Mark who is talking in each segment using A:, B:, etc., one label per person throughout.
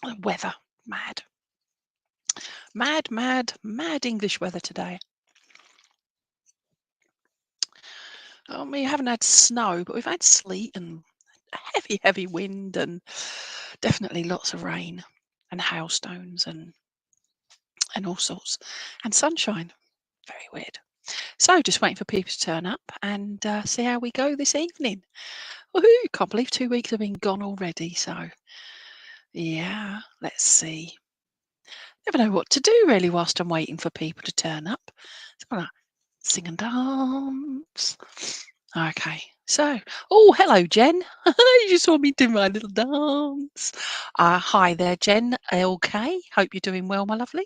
A: The weather, mad. Mad, mad, mad English weather today. We haven't had snow, but we've had sleet and heavy, heavy wind and definitely lots of rain and hailstones and all sorts. And sunshine. Very weird. So just waiting for people to turn up and see how we go this evening. Woohoo! Can't believe 2 weeks have been gone already. So yeah, let's see. Never know what to do really whilst I'm waiting for people to turn up. So I'm gonna sing and dance. Okay, so hello, Jen. You just saw me do my little dance. Hi there, Jen. LK. Hope you're doing well, my lovely.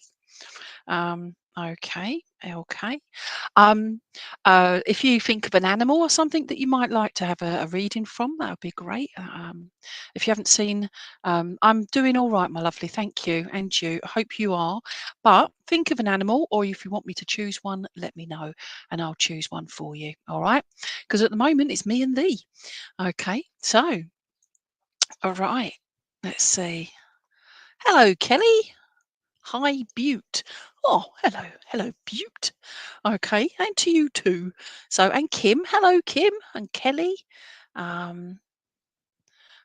A: Okay, LK. If you think of an animal or something that you might like to have a reading from, that would be great. If you haven't seen, I'm doing all right, my lovely. Thank you, and you. I hope you are. But think of an animal, or if you want me to choose one, let me know, and I'll choose one for you. All right? Because at the moment it's me and thee. Okay, so all right. Let's see. Hello, Kelly. Hi, Butte. Oh, hello, Butte. Okay, and to you too. So, and Kim, hello, Kim and Kelly. Um,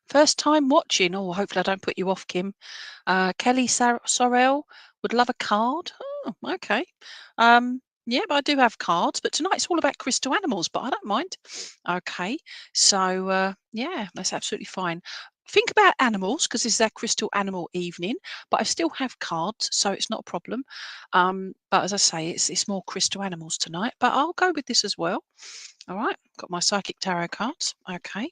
A: First time watching. Oh, hopefully I don't put you off, Kim. Kelly Sorrell would love a card. Oh, okay. Yeah, but I do have cards, but tonight's all about crystal animals, but I don't mind. Okay, so yeah, that's absolutely fine. Think about animals because this is our crystal animal evening, but I still have cards, so it's not a problem. But as I say, it's more crystal animals tonight, but I'll go with this as well. All right, got my psychic tarot cards. Okay,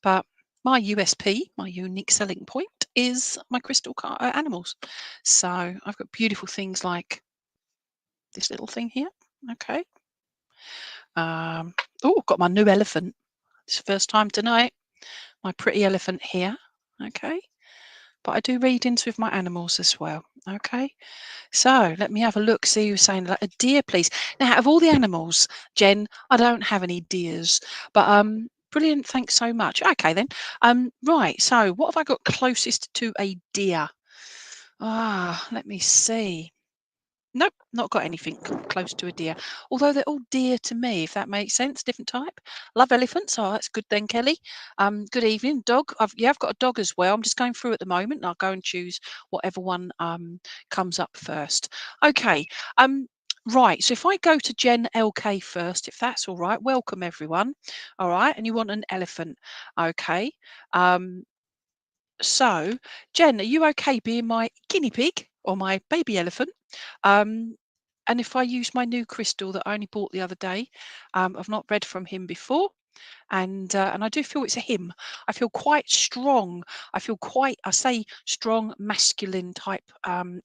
A: but my USP, my unique selling point, is my crystal animals. So I've got beautiful things like this little thing here. Okay. Got my new elephant. It's the first time tonight. My pretty elephant here. Okay. But I do readings with my animals as well. Okay. So let me have a look. See who's saying like a deer, please. Now, out of all the animals, Jen, I don't have any deers, but brilliant. Thanks so much. Okay then. Right. So what have I got closest to a deer? Let me see. Nope, not got anything close to a deer. Although they're all dear to me, if that makes sense. Different type. Love elephants. Oh, that's good then, Kelly. Good evening, dog. I've got a dog as well. I'm just going through at the moment, and I'll go and choose whatever one comes up first. Okay. Right. So if I go to Jen LK first, if that's all right. Welcome everyone. All right, and you want an elephant. Okay. Um, so, Jen, are you okay being my guinea pig or my baby elephant? Um, and if I use my new crystal that I only bought the other day, I've not read from him before, and I do feel it's a him. I feel quite strong. I feel quite, I say, strong masculine type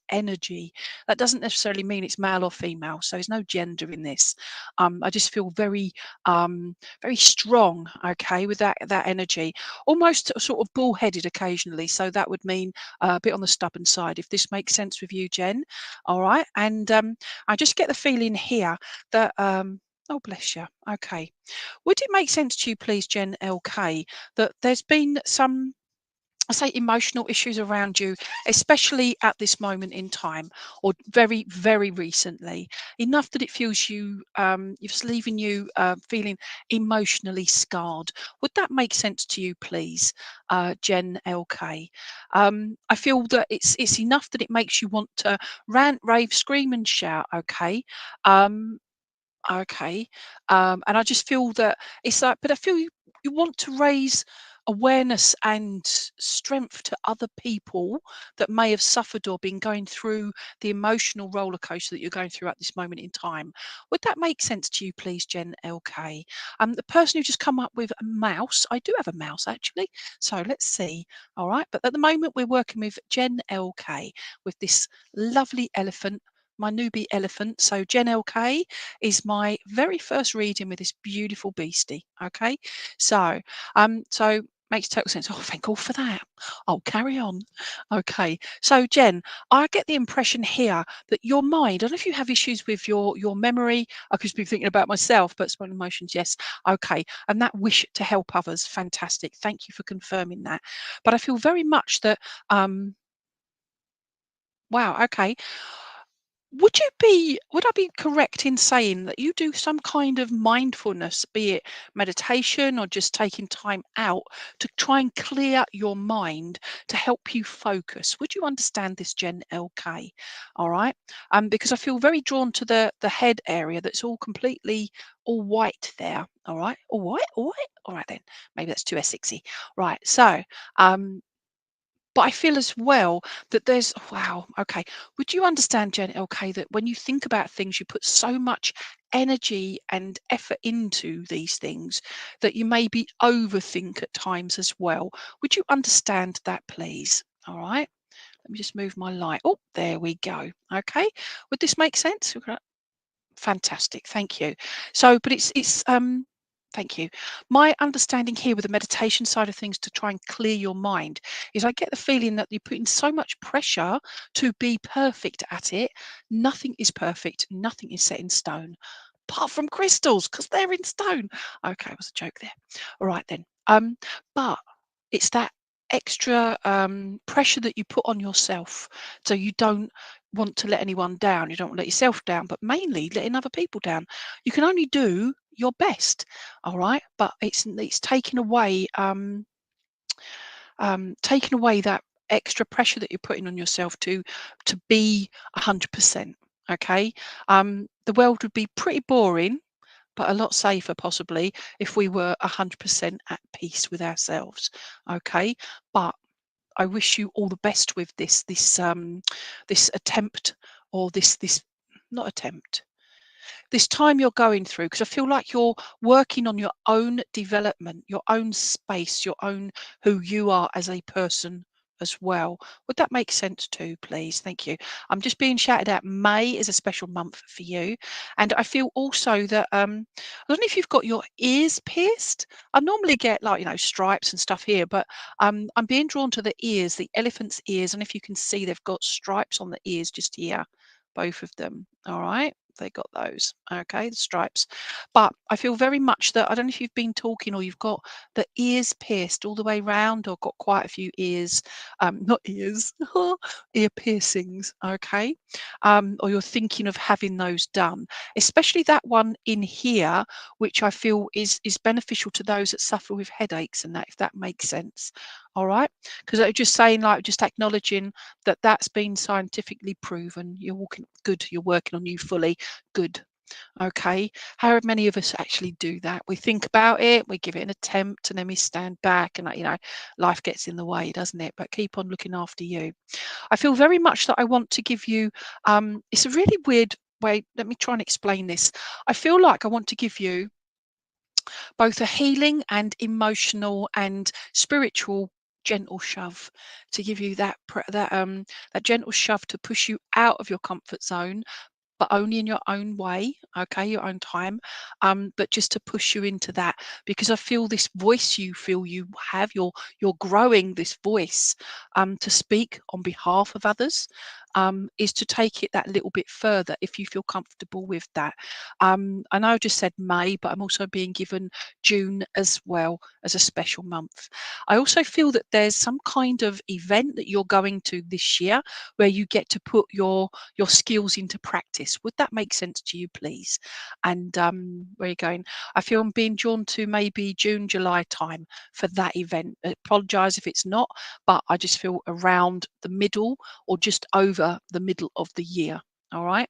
A: energy. That doesn't necessarily mean it's male or female, so there's no gender in this. I just feel very, very strong. Okay, with that energy, almost sort of bullheaded occasionally. So that would mean a bit on the stubborn side, if this makes sense with you, Jen. All right, and I just get the feeling here that. Oh, bless you. Okay. Would it make sense to you, please, Jen LK, that there's been some, I say, emotional issues around you, especially at this moment in time, or very, very recently, enough that it feels it's leaving you feeling emotionally scarred? Would that make sense to you, please, Jen LK? I feel that it's enough that it makes you want to rant, rave, scream, and shout. Okay. Um, Okay. And I just feel that it's like, but I feel you want to raise awareness and strength to other people that may have suffered or been going through the emotional roller coaster that you're going through at this moment in time. Would that make sense to you, please, Jen LK? The person who just come up with a mouse, I do have a mouse actually. So let's see. All right. But at the moment, we're working with Jen LK with this lovely elephant, my newbie elephant. So Jen LK is my very first reading with this beautiful beastie. Okay, so makes total sense. Oh, thank God for that. I'll carry on. Okay, so Jen, I get the impression here that your mind. I don't know if you have issues with your memory. I could be thinking about myself, but spoken emotions, yes. Okay, and that wish to help others, fantastic. Thank you for confirming that. But I feel very much that. Wow, okay. Would I be correct in saying that you do some kind of mindfulness, be it meditation or just taking time out to try and clear your mind to help you focus? Would you understand this, Gen LK? All right. Because I feel very drawn to the head area that's all completely all white there. All right. All white, all white. All right then. Maybe that's too Essexy. Right. So um but I feel as well that there's wow, okay. Would you understand, Jen LK, that when you think about things, you put so much energy and effort into these things that you maybe overthink at times as well? Would you understand that, please? All right. Let me just move my light. Oh, there we go. Okay. Would this make sense? Fantastic, thank you. So, but thank you. My understanding here with the meditation side of things to try and clear your mind is I get the feeling that you're putting so much pressure to be perfect at it. Nothing is perfect, nothing is set in stone, apart from crystals, because they're in stone. Okay, it was a joke there. All right then. But it's that extra pressure that you put on yourself so you don't want to let anyone down. You don't want to let yourself down, but mainly letting other people down. You can only do your best, all right? But it's taking away that extra pressure that you're putting on yourself to be 100%. Okay, the world would be pretty boring, but a lot safer possibly if we were 100% at peace with ourselves. Okay, but I wish you all the best with this attempt or this not attempt this time you're going through, because I feel like you're working on your own development, your own space, your own who you are as a person as well. Would that make sense too, please? Thank you. I'm just being shouted out. May is a special month for you. And I feel also that I don't know if you've got your ears pierced. I normally get like, stripes and stuff here, but I'm being drawn to the ears, the elephant's ears. And if you can see, they've got stripes on the ears just here, both of them. All right. They got those. Okay, the stripes. But I feel very much that I don't know if you've been talking or you've got the ears pierced all the way round or got quite a few ears, not ears, ear piercings. Okay, or you're thinking of having those done, especially that one in here, which I feel is beneficial to those that suffer with headaches and that, if that makes sense. All right, because I'm just saying, like, just acknowledging that that's been scientifically proven. You're walking good. You're working on you fully. Good. Okay. How many of us actually do that? We think about it, we give it an attempt, and then we stand back, and life gets in the way, doesn't it? But keep on looking after you. I feel very much that I want to give you. It's a really weird way. Let me try and explain this. I feel like I want to give you both a healing and emotional and spiritual gentle shove to give you that gentle shove to push you out of your comfort zone, but only in your own way, okay, your own time, but just to push you into that, because I feel this voice you feel you have, you're growing this voice to speak on behalf of others, is to take it that little bit further if you feel comfortable with that. I know I just said May, but I'm also being given June as well as a special month. I also feel that there's some kind of event that you're going to this year where you get to put your skills into practice. Would that make sense to you, please? And where are you going? I feel I'm being drawn to maybe June, July time for that event. I apologise if it's not, but I just feel around the middle or just over the middle of the year. All right.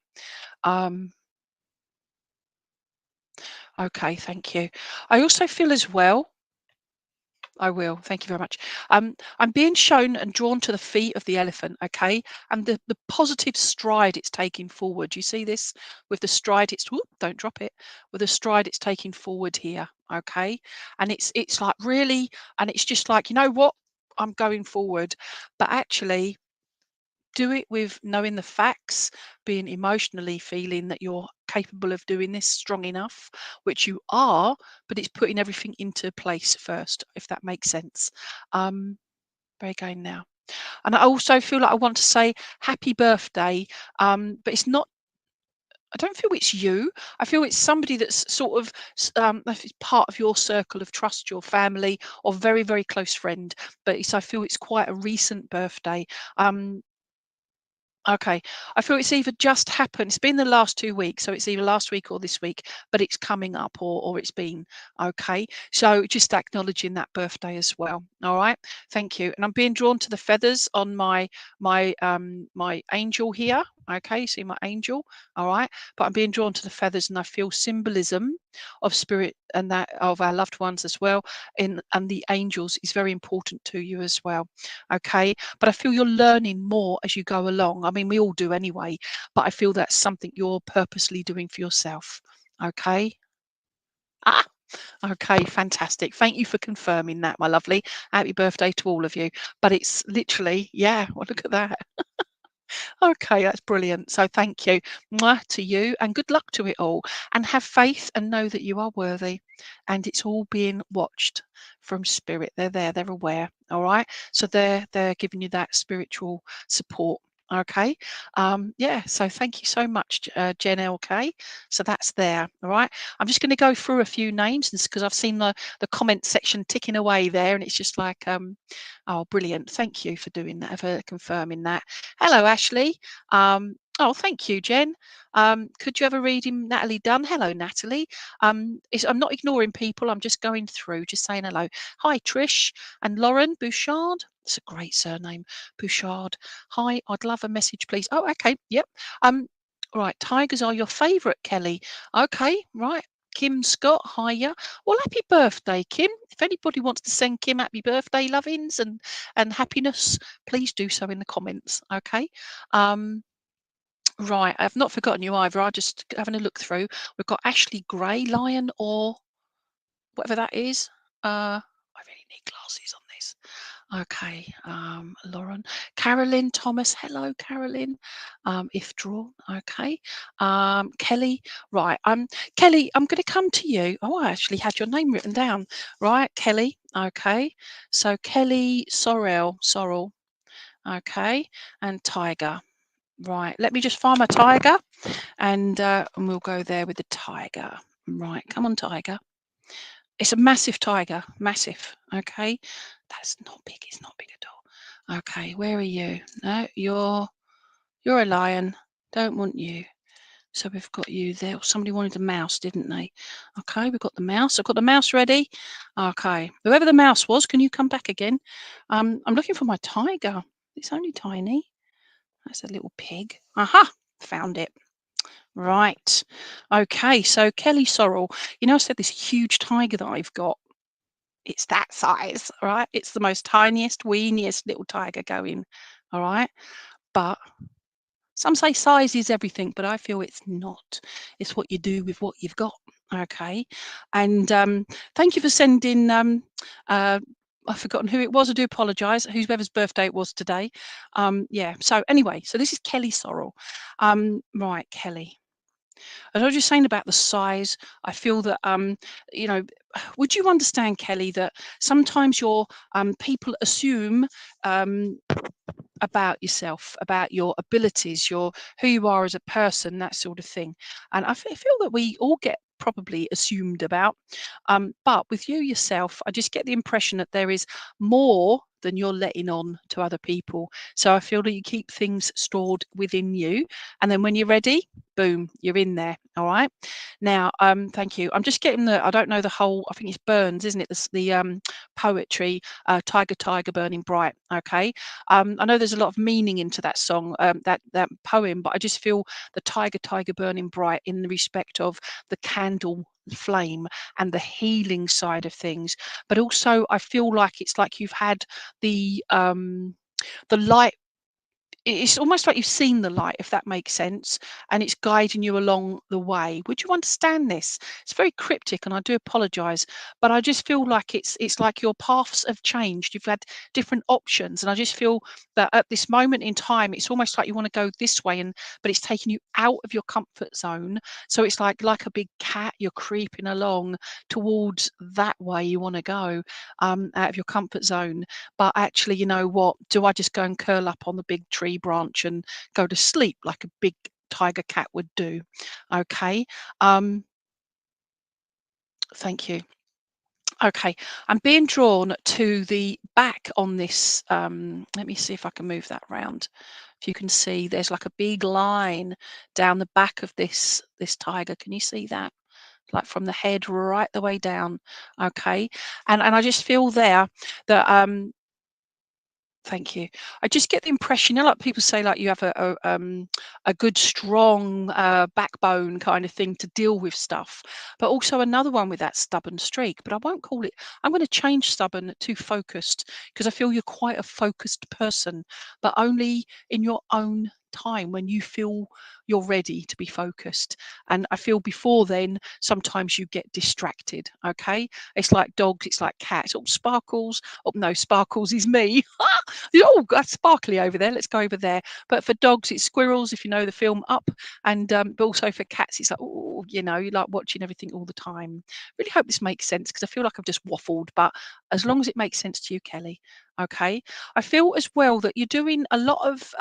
A: Um, okay, thank you. I also feel as well. I will. Thank you very much. I'm being shown and drawn to the feet of the elephant, okay, and the positive stride it's taking forward. You see this with the stride? It's whoop, don't drop it. With the stride it's taking forward here, okay, and it's like really, and it's just like, you know what, I'm going forward, but actually do it with knowing the facts, being emotionally feeling that you're capable of doing this strong enough, which you are, but it's putting everything into place first, if that makes sense. Um, where are you going now? And I also feel like I want to say happy birthday, but it's not. I don't feel it's you. I feel it's somebody that's sort of if it's part of your circle of trust, your family, or very, very close friend. But I feel it's quite a recent birthday. Um, Okay. I feel it's either just happened. It's been the last 2 weeks, so it's either last week or this week, but it's coming up or it's been. Okay. So just acknowledging that birthday as well. All right. Thank you. And I'm being drawn to the feathers on my angel here. Okay, see my angel. All right. But I'm being drawn to the feathers and I feel symbolism of spirit and that of our loved ones as well. And the angels is very important to you as well. Okay. But I feel you're learning more as you go along. I mean, we all do anyway, but I feel that's something you're purposely doing for yourself. Okay. Ah, okay, fantastic. Thank you for confirming that, my lovely. Happy birthday to all of you. But it's literally, yeah, well, look at that. Okay, that's brilliant. So thank you mwah, to you and good luck to it all. And have faith and know that you are worthy and it's all being watched from spirit. They're there, they're aware. All right. So they're giving you that spiritual support. Okay. Yeah. So thank you so much, Jen LK. So that's there. All right. I'm just going to go through a few names because I've seen the comment section ticking away there, and it's just like oh, brilliant. Thank you for doing that, for confirming that. Hello, Ashley. Oh, thank you, Jen. Could you have a reading, Natalie Dunn? Hello, Natalie. I'm not ignoring people. I'm just going through, just saying hello. Hi, Trish and Lauren Bouchard. It's a great surname, Bouchard. Hi, I'd love a message, please. Oh, okay. Yep. Right. Tigers are your favourite, Kelly. Okay. Right. Kim Scott, hiya. Well, happy birthday, Kim. If anybody wants to send Kim happy birthday lovings and happiness, please do so in the comments. Okay. Right. I've not forgotten you either. I just having a look through. We've got Ashley Gray, Lion, or whatever that is. I really need glasses on this. Okay, Lauren, Carolyn Thomas. Hello, Carolyn. If drawn, okay. Kelly, right. Kelly, I'm going to come to you. Oh, I actually had your name written down. Right, Kelly. Okay. So Kelly Sorrell. Okay, and Tiger. Right. Let me just find my tiger, and we'll go there with the tiger. Right. Come on, tiger. It's a massive tiger, massive. Okay, that's not big. It's not big at all. Okay, where are you? No, you're a lion. Don't want you. So we've got you there. Somebody wanted a mouse, didn't they? Okay, we've got the mouse. I've got the mouse ready. Okay, whoever the mouse was, can you come back again? I'm looking for my tiger. It's only tiny. That's a little pig. Aha, found it. Right. Okay, so Kelly Sorrell, I said this huge tiger that I've got. It's that size, right? It's the most tiniest, weeniest little tiger going, all right? But some say size is everything, but I feel it's not. It's what you do with what you've got, okay? And thank you for sending. I've forgotten who it was. I do apologise. Whoever's birthday it was today. Yeah. So anyway, so this is Kelly Sorrell. Right, Kelly. As I was just saying about the size, I feel that you know, would you understand, Kelly, that sometimes people assume um, about yourself, about your abilities, who you are as a person, that sort of thing. And I feel that we all get probably assumed about. But with you yourself, I just get the impression that there is more than you're letting on to other people. So I feel that you keep things stored within you. And then when you're ready, boom, you're in there. All right. Now, thank you. I'm just getting I don't know the whole, I think it's Burns, isn't it? The poetry, Tiger, Tiger, Burning Bright. Okay. I know there's a lot of meaning into that song, that poem, but I just feel the tiger, tiger burning bright in the respect of the candle flame and the healing side of things. But also, I feel like it's like you've had the light. It's almost like you've seen the light, if that makes sense, and it's guiding you along the way. Would you understand this? It's very cryptic, and I do apologise, but I just feel like it's like your paths have changed. You've had different options, and I just feel that at this moment in time, it's almost like you want to go this way, but it's taking you out of your comfort zone. So it's like a big cat, you're creeping along towards that way you want to go, out of your comfort zone. But actually, you know what? Do I just go and curl up on the big tree branch and go to sleep like a big tiger cat would do? Okay. Um, Thank you. Okay, I'm being drawn to the back on this. Let me see if I can move that round. If you can see, there's like a big line down the back of this tiger. Can you see that? Like from the head right the way down. Okay, and I just feel there that thank you. I just get the impression, like people say, like you have a good, strong backbone kind of thing to deal with stuff, but also another one with that stubborn streak. But I won't call it. I'm going to change stubborn to focused because I feel you're quite a focused person, but only in your own time when you feel you're ready to be focused. And I feel before then, sometimes you get distracted. Okay, it's like dogs, it's like cats. Oh, Sparkles. Oh no, Sparkles is me. Oh, that's sparkly over there. Let's go over there. But for dogs, it's squirrels. If you know the film Up, and but also for cats, it's like, oh, you like watching everything all the time. Really hope this makes sense because I feel like I've just waffled. But as long as it makes sense to you, Kelly, okay. I feel as well that you're doing a lot of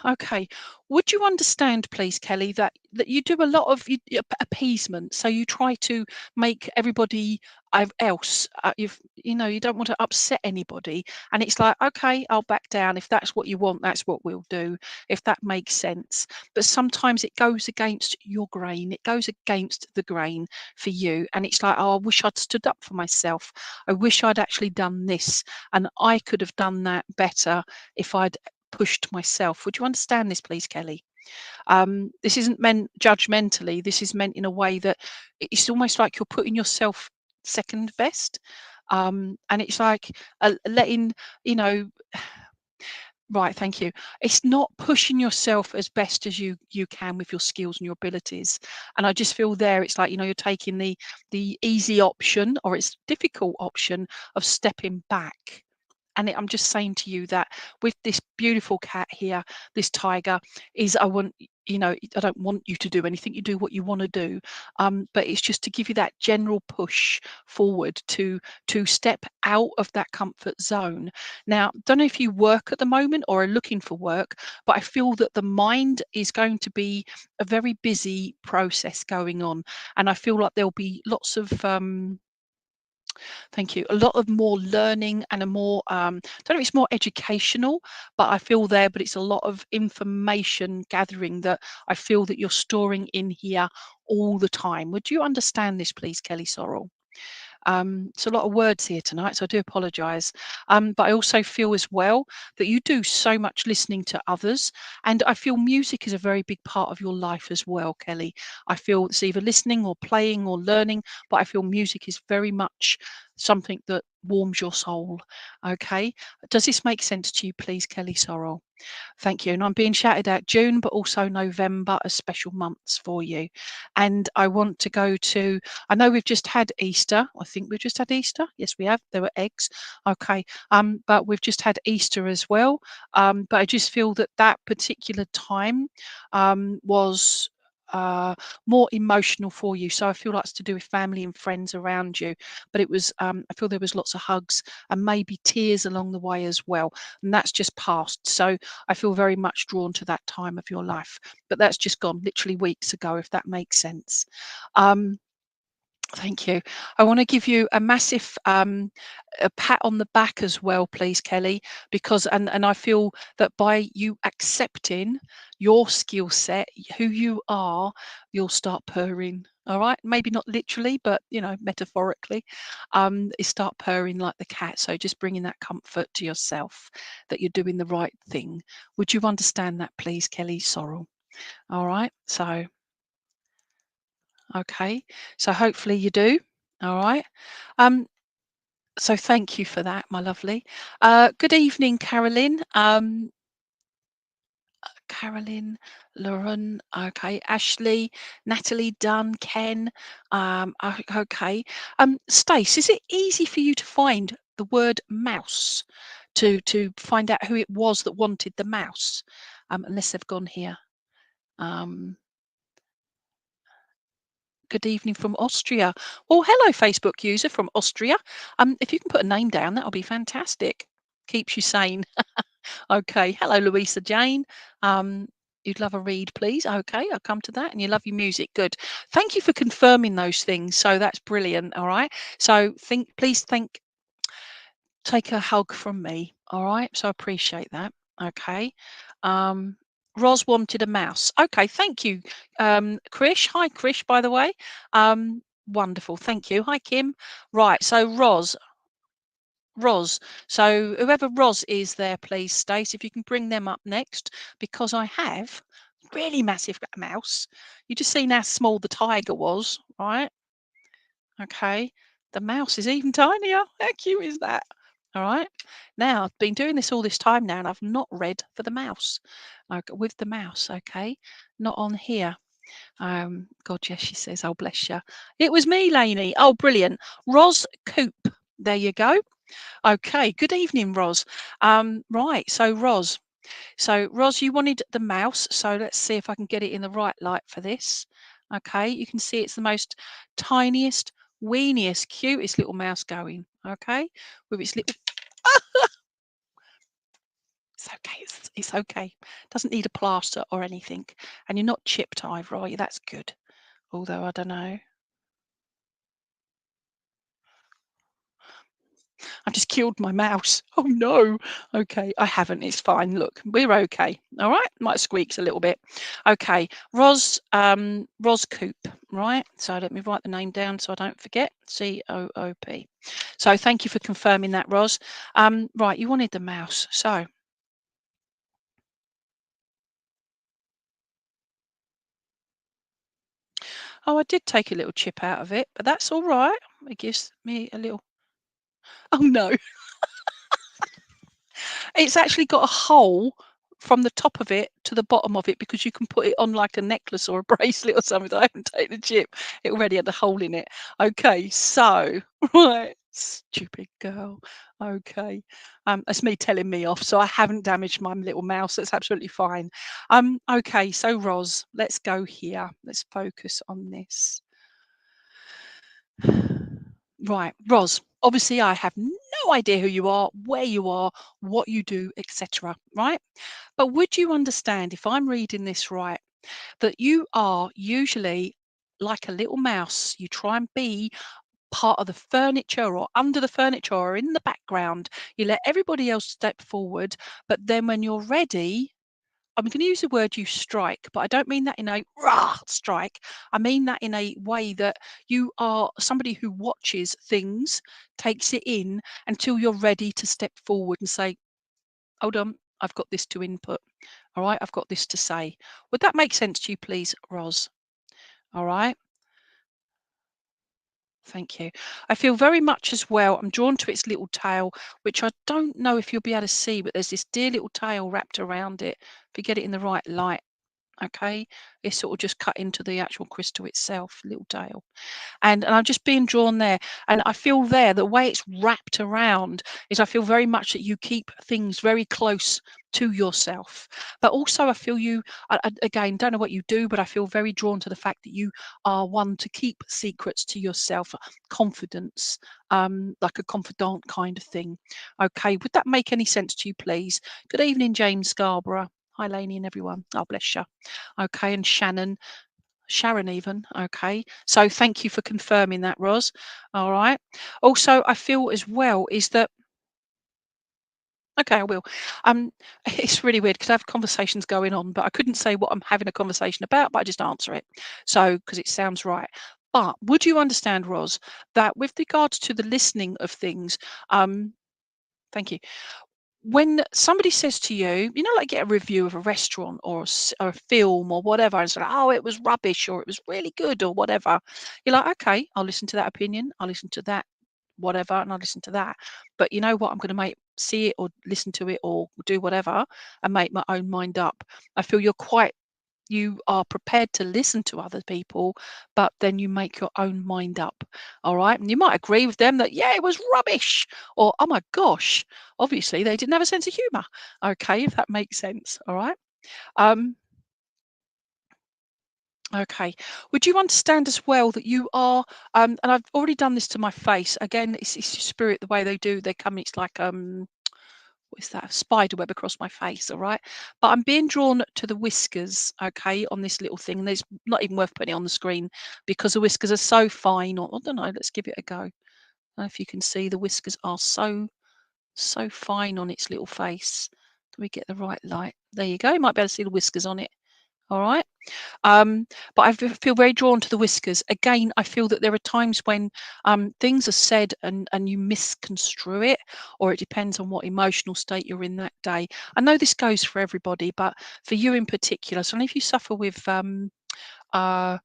A: okay. Would you understand, please, Kelly, that you do a lot of appeasement? So you try to make everybody else. You don't want to upset anybody, and it's like, okay, I'll back down if that's what you want. That's what we'll do, if that makes sense. But sometimes it goes against your grain. It goes against the grain for you, and it's like, oh, I wish I'd stood up for myself. I wish I'd actually done this, and I could have done that better if I'd pushed myself. Would you understand this, please, Kelly? This isn't meant judgmentally. This is meant in a way that it's almost like you're putting yourself second best. And it's like letting, you know, right, thank you. It's not pushing yourself as best as you can with your skills and your abilities. And I just feel there it's like, you're taking the easy option or it's difficult option of stepping back. And I'm just saying to you that with this beautiful cat here, this tiger, is I don't want you to do anything. You do what you want to do, but it's just to give you that general push forward to step out of that comfort zone. Now, don't know if you work at the moment or are looking for work, but I feel that the mind is going to be a very busy process going on, and I feel like there'll be lots of thank you. A lot of more learning and a more, don't know if it's more educational, but I feel there, but it's a lot of information gathering that I feel that you're storing in here all the time. Would you understand this, please, Kelly Sorrell? It's a lot of words here tonight, so I do apologise. But I also feel as well that you do so much listening to others, and I feel music is a very big part of your life as well, Kelly. I feel it's either listening or playing or learning, but I feel music is very much something that warms your soul. Okay, does this make sense to you, please, Kelly Sorrell? Thank you. And I'm being shouted out June, but also November as special months for you. And I want to go to, I know we've just had Easter. I think we've just had Easter. Yes, we have. There were eggs. Okay. But we've just had Easter as well. But I just feel that that particular time was more emotional for you. So I feel like it's to do with family and friends around you. But it was, I feel there was lots of hugs and maybe tears along the way as well. And that's just passed. So I feel very much drawn to that time of your life, but that's just gone literally weeks ago, if that makes sense. Um, Thank you. I want to give you a massive a pat on the back as well, please, Kelly, because and I feel that by you accepting your skill set, who you are, you'll start purring. All right, maybe not literally, but metaphorically, you start purring like the cat. So just bringing that comfort to yourself that you're doing the right thing. Would you understand that, please, Kelly Sorrell? All right, so. Okay, so hopefully you do. All right. Um, so thank you for that, my lovely. Good evening, Carolyn. Carolyn, Lauren. Okay, Ashley, Natalie, Dunn, Ken. Okay. Stace, is it easy for you to find the word mouse to find out who it was that wanted the mouse? Unless they've gone here. Um, Good evening from Austria. Well, hello, Facebook user from Austria. If you can put a name down, that'll be fantastic. Keeps you sane. Okay. Hello, Louisa Jane. You'd love a read, please. Okay, I'll come to that. And you love your music. Good. Thank you for confirming those things. So that's brilliant. All right. So please take a hug from me. All right. So I appreciate that. Okay. Um, Ros wanted a mouse. Okay. Thank you. Krish. Hi, Krish, by the way. Wonderful. Thank you. Hi, Kim. Right. So Ros. So whoever Ros is there, please, Stace, if you can bring them up next, because I have really massive mouse. You just seen how small the tiger was, right? Okay. The mouse is even tinier. How cute is that? All right. Now, I've been doing this all this time now, and I've not read for the mouse. With the mouse, okay? Not on here. God, yes, she says, oh, bless you. It was me, Lainey. Oh, brilliant. Ros Coop. There you go. Okay, good evening, Ros. Right, so Ros, you wanted the mouse, so let's see if I can get it in the right light for this. Okay, you can see it's the most tiniest, weeniest, cutest little mouse going. Okay, with its little. It's okay. It's okay. Doesn't need a plaster or anything, and you're not chipped either, are you? That's good. Although I don't know. I just killed my mouse. Oh no. Okay, I haven't. It's fine. Look, we're okay. All right. Might squeaks a little bit. Okay. Ros Coop. Right. So let me write the name down so I don't forget. COOP. So thank you for confirming that, Ros. Right. You wanted the mouse. So. Oh, I did take a little chip out of it, but that's all right. It gives me a little. Oh no. It's actually got a hole from the top of it to the bottom of it because you can put it on like a necklace or a bracelet or something. I haven't taken the chip. It already had a hole in it. Okay, so right, stupid girl. Okay, that's me telling me off. So I haven't damaged my little mouse. That's absolutely fine. Okay, so Ros, let's go here. Let's focus on this. Right, Ros. Obviously, I have no idea who you are, where you are, what you do, etc. Right? But would you understand if I'm reading this right, that you are usually like a little mouse? You try and be part of the furniture or under the furniture or in the background. You let everybody else step forward, but then when you're ready, I'm going to use the word you strike, but I don't mean that in a rah strike. I mean that in a way that you are somebody who watches things, takes it in until you're ready to step forward and say, hold on, I've got this to input. All right, I've got this to say. Would that make sense to you, please, Ros? All right. Thank you. I feel very much as well. I'm drawn to its little tail, which I don't know if you'll be able to see, but there's this dear little tail wrapped around it. If you get it in the right light, okay, it's sort of just cut into the actual crystal itself, little tail. And I'm just being drawn there, and I feel there the way it's wrapped around is I feel very much that you keep things very close to yourself, but also I feel you again, don't know what you do, but I feel very drawn to the fact that you are one to keep secrets to yourself, confidence, like a confidant kind of thing. Okay, would that make any sense to you, please? Good evening, James Scarborough. Hi, Lainey and everyone. Oh, bless you. Okay, and Sharon even. Okay. So thank you for confirming that, Ros. All right. Also, I feel as well is that okay, I will. It's really weird because I have conversations going on, but I couldn't say what I'm having a conversation about, but I just answer it. So because it sounds right. But would you understand, Ros, that with regards to the listening of things, thank you, when somebody says to you, you know, like get a review of a restaurant or a film or whatever, and it's like, oh, it was rubbish or it was really good or whatever, you're like, okay, I'll listen to that opinion, I'll listen to that, whatever, and I'll listen to that. But you know what? I'm going to see it or listen to it or do whatever and make my own mind up. I feel you are prepared to listen to other people, but then you make your own mind up. All right. And you might agree with them that, yeah, it was rubbish. Or, oh my gosh, obviously they didn't have a sense of humor. Okay. If that makes sense. All right. Um, okay. Would you understand as well that you are, and I've already done this to my face. Again, it's your spirit, the way they do, they come, it's like, what is that? A spider web across my face, all right? But I'm being drawn to the whiskers, okay, on this little thing. And there's not even worth putting it on the screen because the whiskers are so fine. Or I don't know, let's give it a go. I don't know if you can see the whiskers are so fine on its little face. Do we get the right light? There you go. You might be able to see the whiskers on it. All right. But feel very drawn to the whiskers. Again, I feel that there are times when things are said and you misconstrue it, or it depends on what emotional state you're in that day. I know this goes for everybody, but for you in particular, so if you suffer with uh,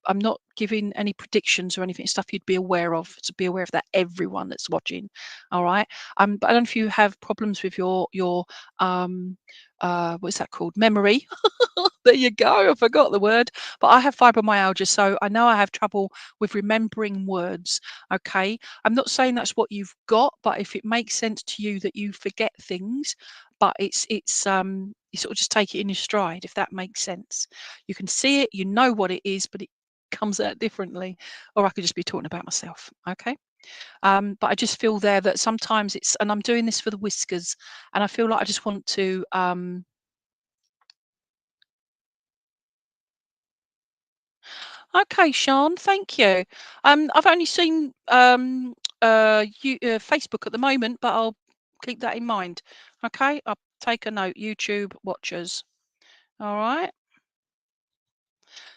A: I'm not giving any predictions or anything, stuff you'd be aware of. So be aware of that, everyone that's watching. All right. But I don't know if you have problems with your what's that called? Memory. There you go. I forgot the word. But I have fibromyalgia, so I know I have trouble with remembering words. Okay. I'm not saying that's what you've got, but if it makes sense to you that you forget things, but it's you sort of just take it in your stride, if that makes sense. You can see it, you know what it is, but it comes out differently. Or I could just be talking about myself. Okay. But I just feel there that sometimes it's, and I'm doing this for the whiskers, and I feel like I just want to okay, Sean, thank you. I've only seen Facebook at the moment, but I'll keep that in mind. Okay, I'll take a note. YouTube watchers. All right.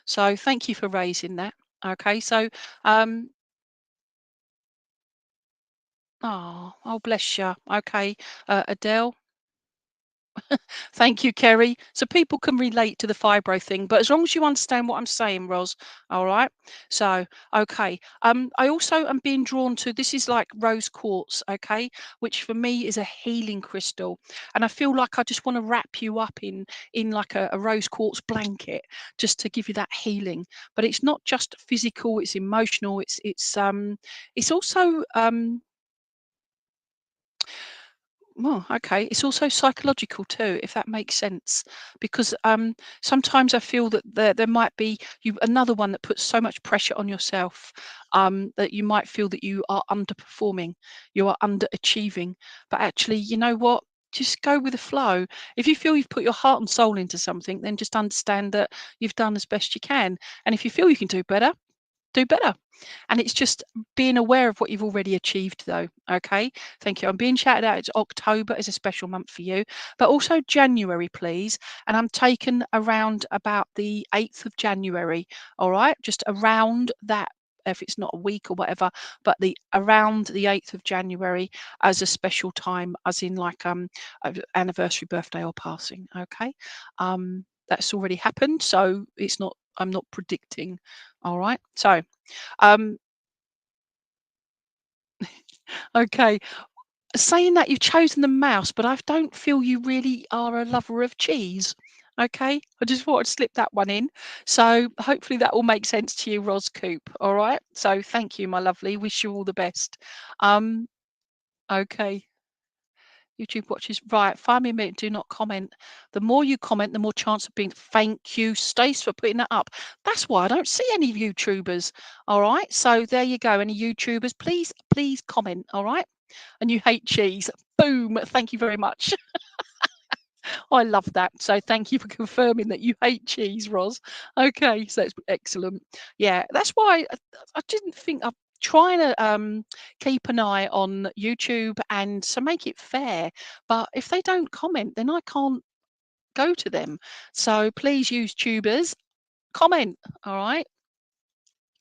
A: So thank you for raising that. Okay, so oh bless you. Okay, Adele. Thank you, Kerry. So people can relate to the fibro thing, but as long as you understand what I'm saying, Ros, all right? So, okay. I also am being drawn to, this is like rose quartz, okay, which for me is a healing crystal. And I feel like I just want to wrap you up in like a rose quartz blanket just to give you that healing. But it's not just physical, it's emotional, it's also well, okay. It's also psychological too, if that makes sense. Because sometimes I feel that there might be you another one that puts so much pressure on yourself that you might feel that you are underperforming, you are underachieving. But actually, you know what? Just go with the flow. If you feel you've put your heart and soul into something, then just understand that you've done as best you can. And if you feel you can do better. And it's just being aware of what you've already achieved, though. Okay. Thank you. I'm being shouted out. It's October is a special month for you, but also January, please. And I'm taken around about the 8th of January. All right. Just around that. If it's not a week or whatever, but the around the 8th of January as a special time, as in like anniversary, birthday, or passing. Okay. That's already happened, so it's not. I'm not predicting. All right. So um, okay. Saying that you've chosen the mouse, but I don't feel you really are a lover of cheese. Okay. I just thought I'd slip that one in. So hopefully that will make sense to you, Ros Coop. All right. So thank you, my lovely. Wish you all the best. Um, okay. YouTube watches. Right. Find me a minute. Do not comment. The more you comment, the more chance of being. Thank you, Stace, for putting that up. That's why I don't see any YouTubers. All right. So there you go. Any YouTubers, please comment. All right. And you hate cheese. Boom. Thank you very much. I love that. So thank you for confirming that you hate cheese, Ros. Okay, so it's excellent. Yeah, that's why I didn't think I'm trying to keep an eye on YouTube and so make it fair. But if they don't comment, then I can't go to them. So please, YouTubers, comment. All right.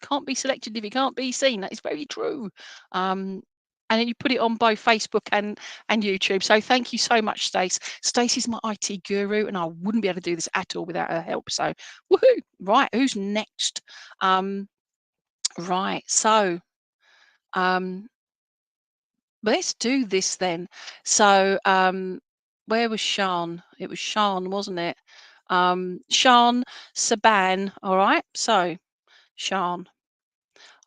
A: Can't be selected if you can't be seen. That is very true. Um, and then you put it on both Facebook and YouTube. So thank you so much, Stace. Stace is my IT guru, and I wouldn't be able to do this at all without her help. So woohoo! Right, who's next? Right, so um, let's do this then. So where was Sean? It was Sean, wasn't it? Sean Saban. All right, so Sean.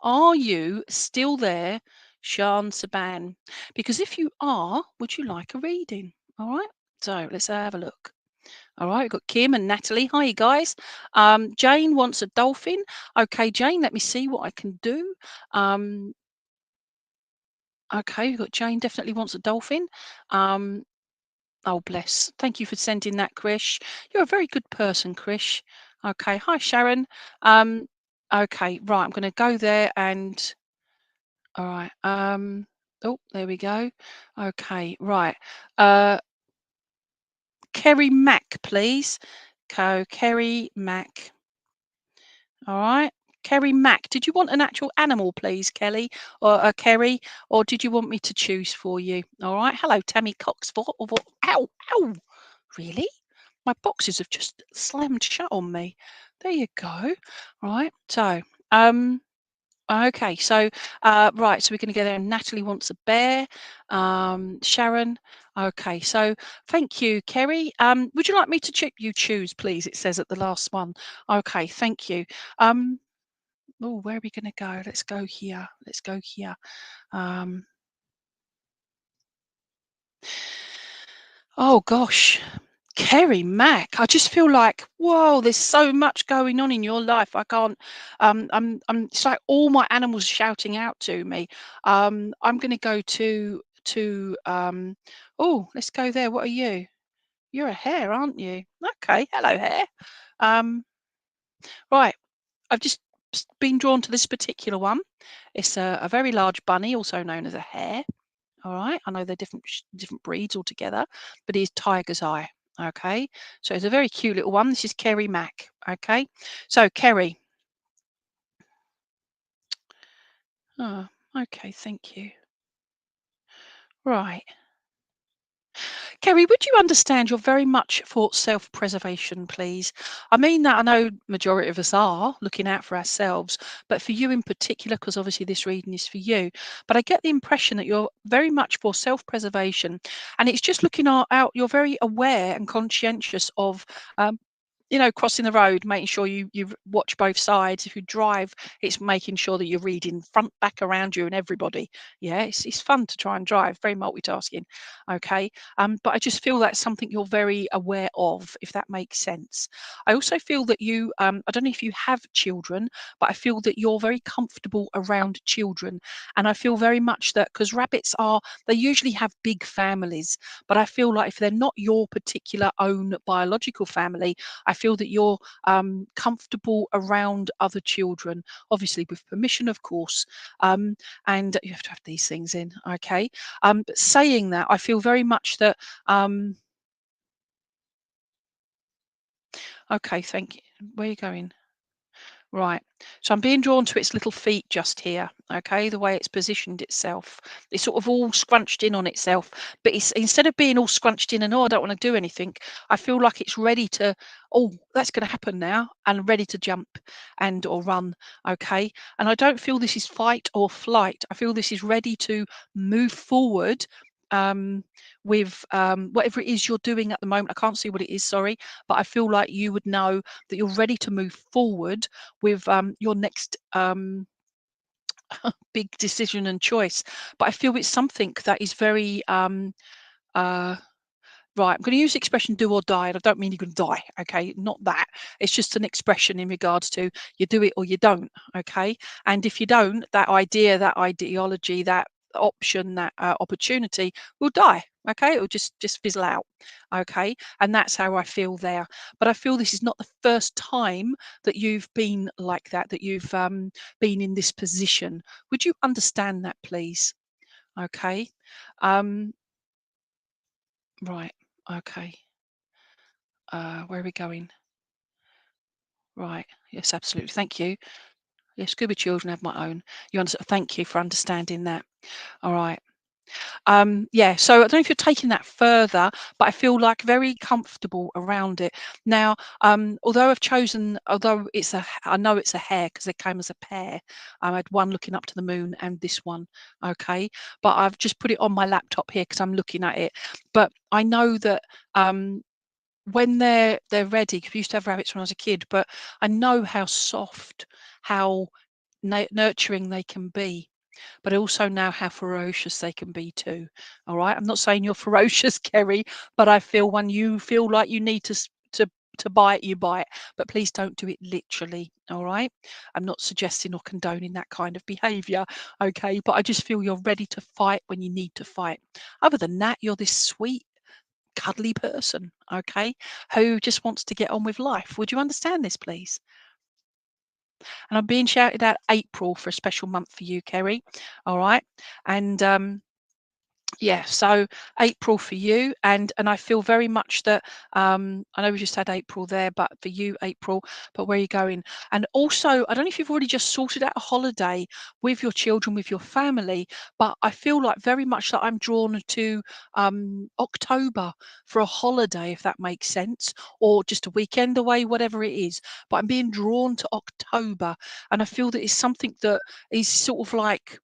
A: Are you still there, Shan Saban? Because if you are, would you like a reading? All right. So let's have a look. All right, we've got Kim and Natalie. Hi, you guys. Jane wants a dolphin. Okay, Jane, let me see what I can do. Um, okay, we've got Jane definitely wants a dolphin. Oh, bless. Thank you for sending that, Krish. You're a very good person, Krish. Okay. Hi, Sharon. Um, okay, right. I'm going to go there and all right. Oh, there we go. Okay, right. Uh, Kerry Mack, please. Kerry Mack. All right. Kerry Mack. Did you want an actual animal, please, Kelly or Kerry, or did you want me to choose for you? All right. Hello, Tammy Coxford. Ow, ow. Really? My boxes have just slammed shut on me. There you go. Right. So, okay. So, right. So we're going to go there. Natalie wants a bear. Sharon. Okay. So, thank you, Kerry. Would you like me to you choose, please? It says at the last one. Okay. Thank you. Um, oh, where are we going to go? Let's go here. Let's go here. Um, oh gosh. Kerry Mack, I just feel like, whoa, there's so much going on in your life. I can't, it's like all my animals shouting out to me. I'm going to go oh, let's go there. What are you? You're a hare, aren't you? Okay. Hello, hare. Um, right. I've just been drawn to this particular one. It's a very large bunny, also known as a hare. All right, I know they're different breeds altogether, but he's tiger's eye. Okay, so it's a very cute little one. This is Kerry Mack. Okay, so Kerry. Oh, okay, thank you. Right. Kerry, would you understand you're very much for self-preservation, please? I mean that I know majority of us are looking out for ourselves, but for you in particular, because obviously this reading is for you. But I get the impression that you're very much for self-preservation, and it's just looking out. You're very aware and conscientious of um, crossing the road, making sure you watch both sides. If you drive, it's making sure that you're reading front, back, around you, and everybody. Yeah, it's fun to try and drive. Very multitasking. Okay, but I just feel that's something you're very aware of, if that makes sense. I also feel that you, I don't know if you have children, but I feel that you're very comfortable around children, and I feel very much that because rabbits they usually have big families, but I feel like if they're not your particular own biological family, I feel that you're comfortable around other children, obviously with permission, of course. And you have to have these things in, okay? But saying that, I feel very much that. Okay, thank you. Where are you going? Right. So I'm being drawn to its little feet just here. Okay, the way it's positioned itself. It's sort of all scrunched in on itself, but it's instead of being all scrunched in and oh, I don't want to do anything, I feel like it's ready to, oh, that's going to happen now, and ready to jump and or run. Okay. And I don't feel this is fight or flight. I feel this is ready to move forward um with whatever it is you're doing at the moment. I can't see what it is, sorry, but I feel like you would know that you're ready to move forward with your next big decision and choice. But I feel it's something that is very uh, right. I'm going to use the expression "do or die," and I don't mean you're going to die. Okay, not that. It's just an expression in regards to you do it or you don't. Okay, and if you don't, that idea, that ideology, that option, that opportunity will die. Okay, it will just fizzle out. Okay, and that's how I feel there. But I feel this is not the first time that you've been like that. That you've been in this position. Would you understand that, please? Okay. Um, right. Okay. Where are we going? Right. Yes, absolutely. Thank you. Yes, good with children, have my own. You understand? Thank you for understanding that. All right. Yeah. So I don't know if you're taking that further, but I feel like very comfortable around it now. Although I know it's a hare because they came as a pair. I had one looking up to the moon and this one. Okay, but I've just put it on my laptop here because I'm looking at it. But I know that when they're ready, 'cause we used to have rabbits when I was a kid, but I know how soft, how nurturing they can be, but I also know how ferocious they can be too. All right, I'm not saying you're ferocious, Kerry, but I feel when you feel like you need to bite, you bite, but please don't do it literally. All right, I'm not suggesting or condoning that kind of behaviour. Okay, but I just feel you're ready to fight when you need to fight. Other than that, you're this sweet, cuddly person, okay, who just wants to get on with life. Would you understand this, please? And I'm being shouted out April for a special month for you, Kerry. All right. And yeah, so April for you, and I feel very much that I know we just had April there, but for you, April, but where are you going? And also, I don't know if you've already just sorted out a holiday with your children, with your family, but I feel like very much that I'm drawn to October for a holiday, if that makes sense, or just a weekend away, whatever it is. But I'm being drawn to October, and I feel that it's something that is sort of like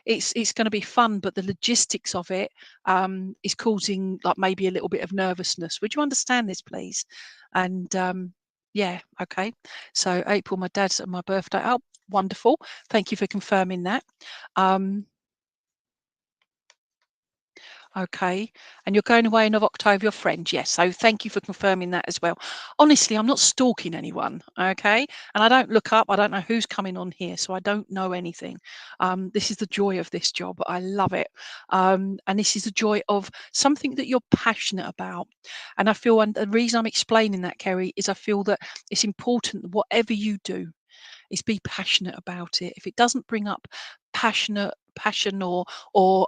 A: it's going to be fun, but the logistics of it is causing like maybe a little bit of nervousness. Would you understand this, please? And yeah, okay. So April, my dad's and my birthday. Oh, wonderful. Thank you for confirming that. Okay. And you're going away in October, your friend. Yes. So thank you for confirming that as well. Honestly, I'm not stalking anyone. Okay. And I don't look up. I don't know who's coming on here. So I don't know anything. This is the joy of this job. I love it. And this is the joy of something that you're passionate about. And I feel, and the reason I'm explaining that, Kerry, is I feel that it's important that whatever you do, is be passionate about it. If it doesn't bring up passion or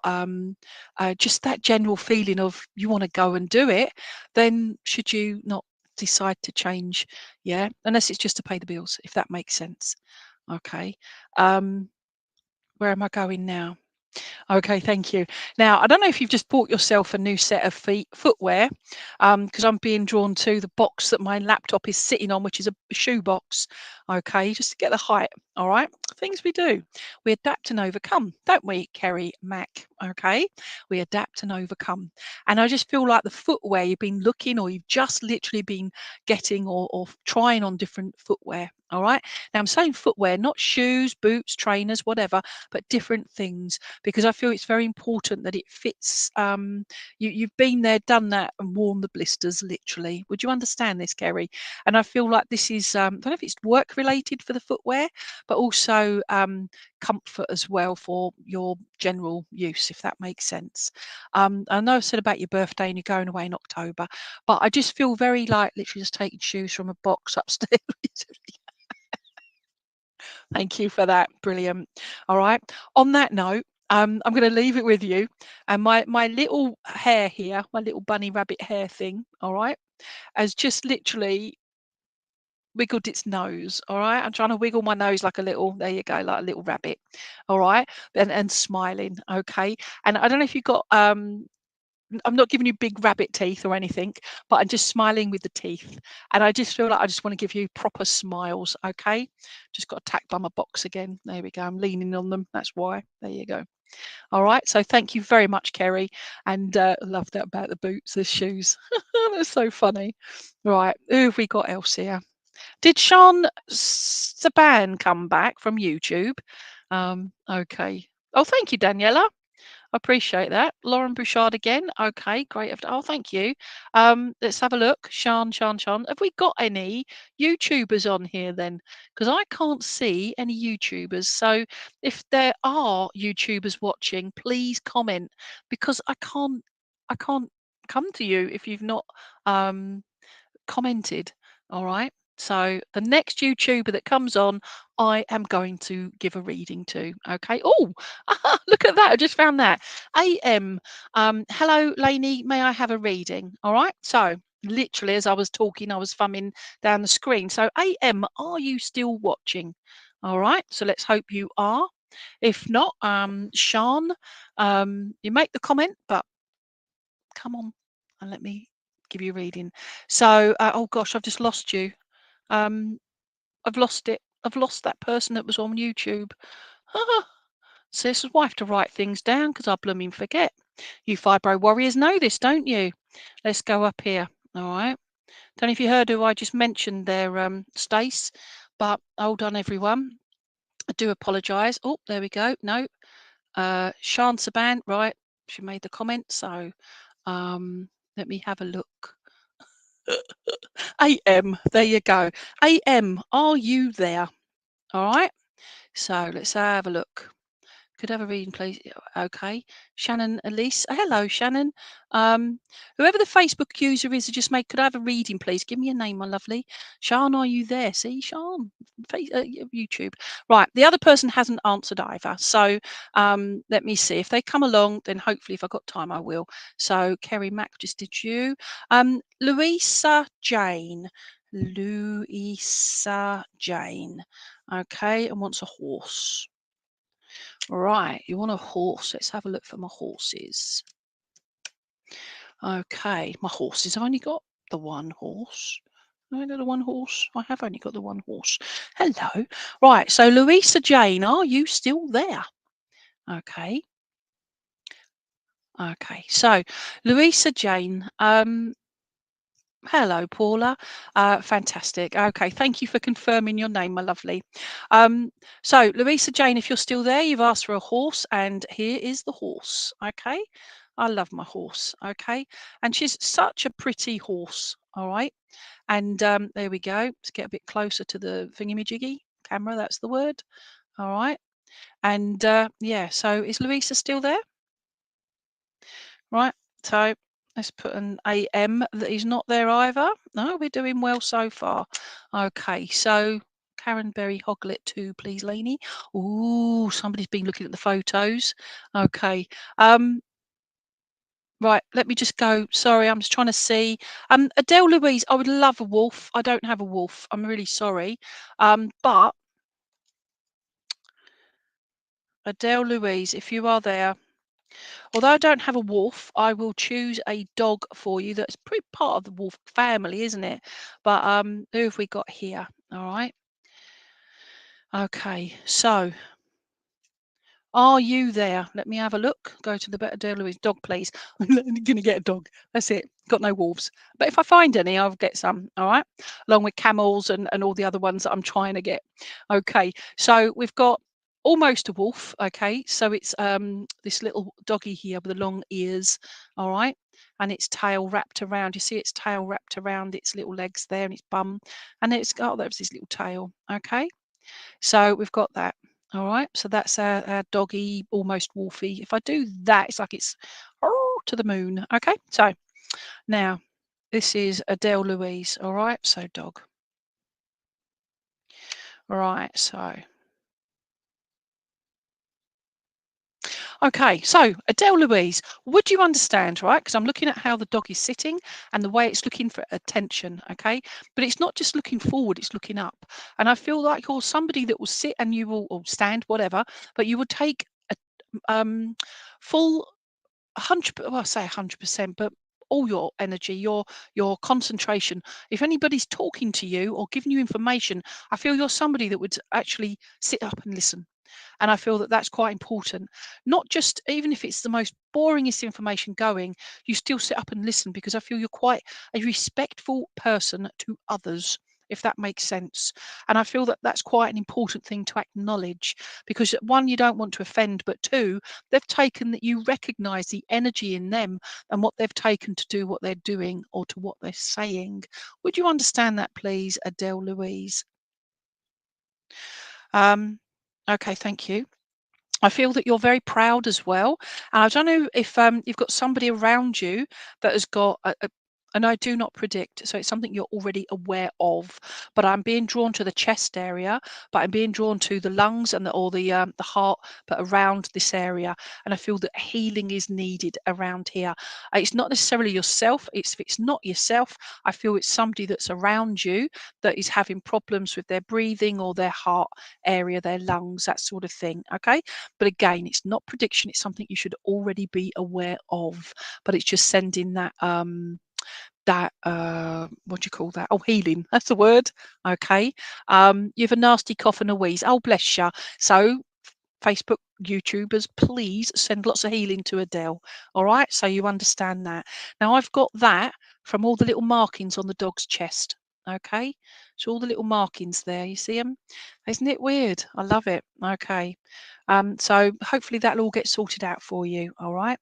A: just that general feeling of you want to go and do it, then should you not decide to change? Yeah, unless it's just to pay the bills, if that makes sense. Okay. Um, where am I going now? Okay, thank you. Now, I don't know if you've just bought yourself a new set of footwear, because I'm being drawn to the box that my laptop is sitting on, which is a shoe box. Okay, just to get the height. All right, things we do. We adapt and overcome, don't we, Kerry Mac? Okay, we adapt and overcome. And I just feel like the footwear you've been looking, or you've just literally been getting or trying on different footwear. All right. Now, I'm saying footwear, not shoes, boots, trainers, whatever, but different things, because I feel it's very important that it fits. You've been there, done that, and worn the blisters literally. Would you understand this, Kerry? And I feel like this is, I don't know if it's work related for the footwear, but also comfort as well for your general use, if that makes sense. I know I said about your birthday and you're going away in October, but I just feel very like literally just taking shoes from a box upstairs. Thank you for that. Brilliant. All right. On that note, I'm going to leave it with you. And my little hair here, my little bunny rabbit hair thing, all right, has just literally wiggled its nose. All right. I'm trying to wiggle my nose like a little, there you go, like a little rabbit. All right. And smiling. Okay. And I don't know if you got I'm not giving you big rabbit teeth or anything, but I'm just smiling with the teeth. And I just feel like I just want to give you proper smiles. Okay. Just got attacked by my box again. There we go. I'm leaning on them. That's why. There you go. All right. So thank you very much, Kerry. And love that about the boots, the shoes. That's so funny. Right. Who have we got else here? Did Sean Saban come back from YouTube? Okay. Oh, thank you, Daniela. I appreciate that. Lauren Bouchard again. Okay, great. Oh, thank you. Let's have a look. Sean. Have we got any YouTubers on here then? Because I can't see any YouTubers. So if there are YouTubers watching, please comment, because I can't come to you if you've not commented. All right. So the next YouTuber that comes on, I am going to give a reading to. Okay. Oh, look at that. I just found that. AM. Hello, Lainey. May I have a reading? All right. So literally, as I was talking, I was thumbing down the screen. So AM, are you still watching? All right. So let's hope you are. If not, Sean, you make the comment, but come on and let me give you a reading. So, oh gosh, I've just lost you. I've lost it. I've lost that person that was on YouTube. So this is why I have to write things down, because I blooming forget. You fibro warriors know this, don't you? Let's go up here. All right. Don't know if you heard who I just mentioned there, Stace, but hold on, everyone. I do apologise. Oh, there we go. No, Shan Saban, right? She made the comment, so let me have a look. AM, there you go. AM, are you there? All right. So let's have a look. Could have a reading, please. Okay. Shannon Elise. Hello, Shannon. Um, Whoever the Facebook user is, just make, could I have a reading, please? Give me a name, my lovely. Sean, are you there? See, Sean, YouTube. Right. The other person hasn't answered either. So let me see. If they come along, then hopefully, if I've got time, I will. So Kerry Mack just did you. Louisa Jane. Louisa Jane. Okay. And wants a horse. Right, you want a horse. Let's have a look for my horses. Okay, my horses. I've only got the one horse. Have I got the one horse? I have only got the one horse. Hello. Right, so Louisa Jane, are you still there? Okay. Okay, so Louisa Jane, hello, Paula. Fantastic. Okay, thank you for confirming your name, my lovely. So, Louisa Jane, if you're still there, you've asked for a horse, and here is the horse. Okay, I love my horse. Okay, and she's such a pretty horse. All right, and there we go. Let's get a bit closer to the thingamajiggy camera. That's the word. All right, and yeah. So, is Louisa still there? Right, so let's put an AM that he's not there either. No, we're doing well so far. Okay, so Karen Berry Hoglet 2, please, Lainey. Ooh, somebody's been looking at the photos. Okay. Right, let me just go. Sorry, I'm just trying to see. Adele Louise, I would love a wolf. I don't have a wolf. I'm really sorry. But Adele Louise, if you are there, although I don't have a wolf, I will choose a dog for you that's pretty part of the wolf family, isn't it? But who have we got here? All right. Okay, so are you there? Let me have a look. Go to the Better Deal Louise dog, please. I'm going to get a dog. That's it. Got no wolves. But if I find any, I'll get some. All right. Along with camels and all the other ones that I'm trying to get. Okay. So we've got almost a wolf. Okay. So it's this little doggy here with the long ears. All right. And its tail wrapped around. You see its tail wrapped around its little legs there and its bum. And it's got, oh, there's his little tail. Okay. So we've got that. All right. So that's our doggy, almost wolfy. If I do that, it's like it's to the moon. Okay. So now this is Adele Louise. All right. So dog. Right. So. Okay, so Adele Louise, would you understand, right? Because I'm looking at how the dog is sitting and the way it's looking for attention, okay? But it's not just looking forward, it's looking up. And I feel like you're somebody that will sit and you will, or stand, whatever, but you will take a full 100, well, I say 100%, but all your energy, your concentration. If anybody's talking to you or giving you information, I feel you're somebody that would actually sit up and listen. And I feel that that's quite important. Not just, even if it's the most boringest information going, you still sit up and listen, because I feel you're quite a respectful person to others, if that makes sense. And I feel that that's quite an important thing to acknowledge, because one, you don't want to offend, but two, they've taken that you recognize the energy in them and what they've taken to do what they're doing or to what they're saying. Would you understand that, please, Adele Louise? Okay, thank you. I feel that you're very proud as well. And I don't know if you've got somebody around you that has got and I do not predict, so it's something you're already aware of. But I'm being drawn to the chest area, but I'm being drawn to the lungs and the heart, but around this area. And I feel that healing is needed around here. It's not necessarily yourself. If it's not yourself, I feel it's somebody that's around you that is having problems with their breathing or their heart area, their lungs, that sort of thing. Okay. But again, it's not prediction, it's something you should already be aware of. But it's just sending that what do you call that? Oh, healing. That's the word. Okay. You have a nasty cough and a wheeze. Oh, bless you. So Facebook YouTubers, please send lots of healing to Adele. All right. So you understand that. Now I've got that from all the little markings on the dog's chest. Okay. So all the little markings there, you see them? Isn't it weird? I love it. Okay. So hopefully that'll all get sorted out for you. All right.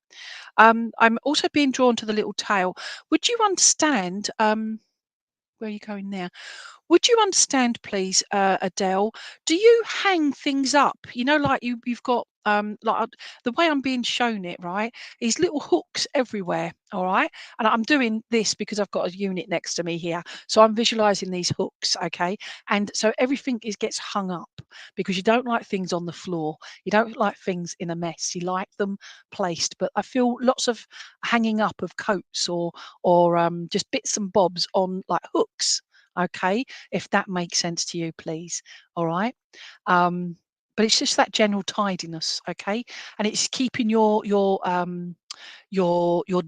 A: I'm also being drawn to the little tail. Would you understand? Where are you going now? Would you understand, please, Adele? Do you hang things up? You know, like you've got the way I'm being shown it, right? Is little hooks everywhere. All right, and I'm doing this because I've got a unit next to me here, so I'm visualizing these hooks. Okay, and so everything is gets hung up because you don't like things on the floor. You don't like things in a mess. You like them placed. But I feel lots of hanging up of coats or just bits and bobs on like hooks. Okay, if that makes sense to you, please. All right. Um, but it's just that general tidiness, okay? And it's keeping your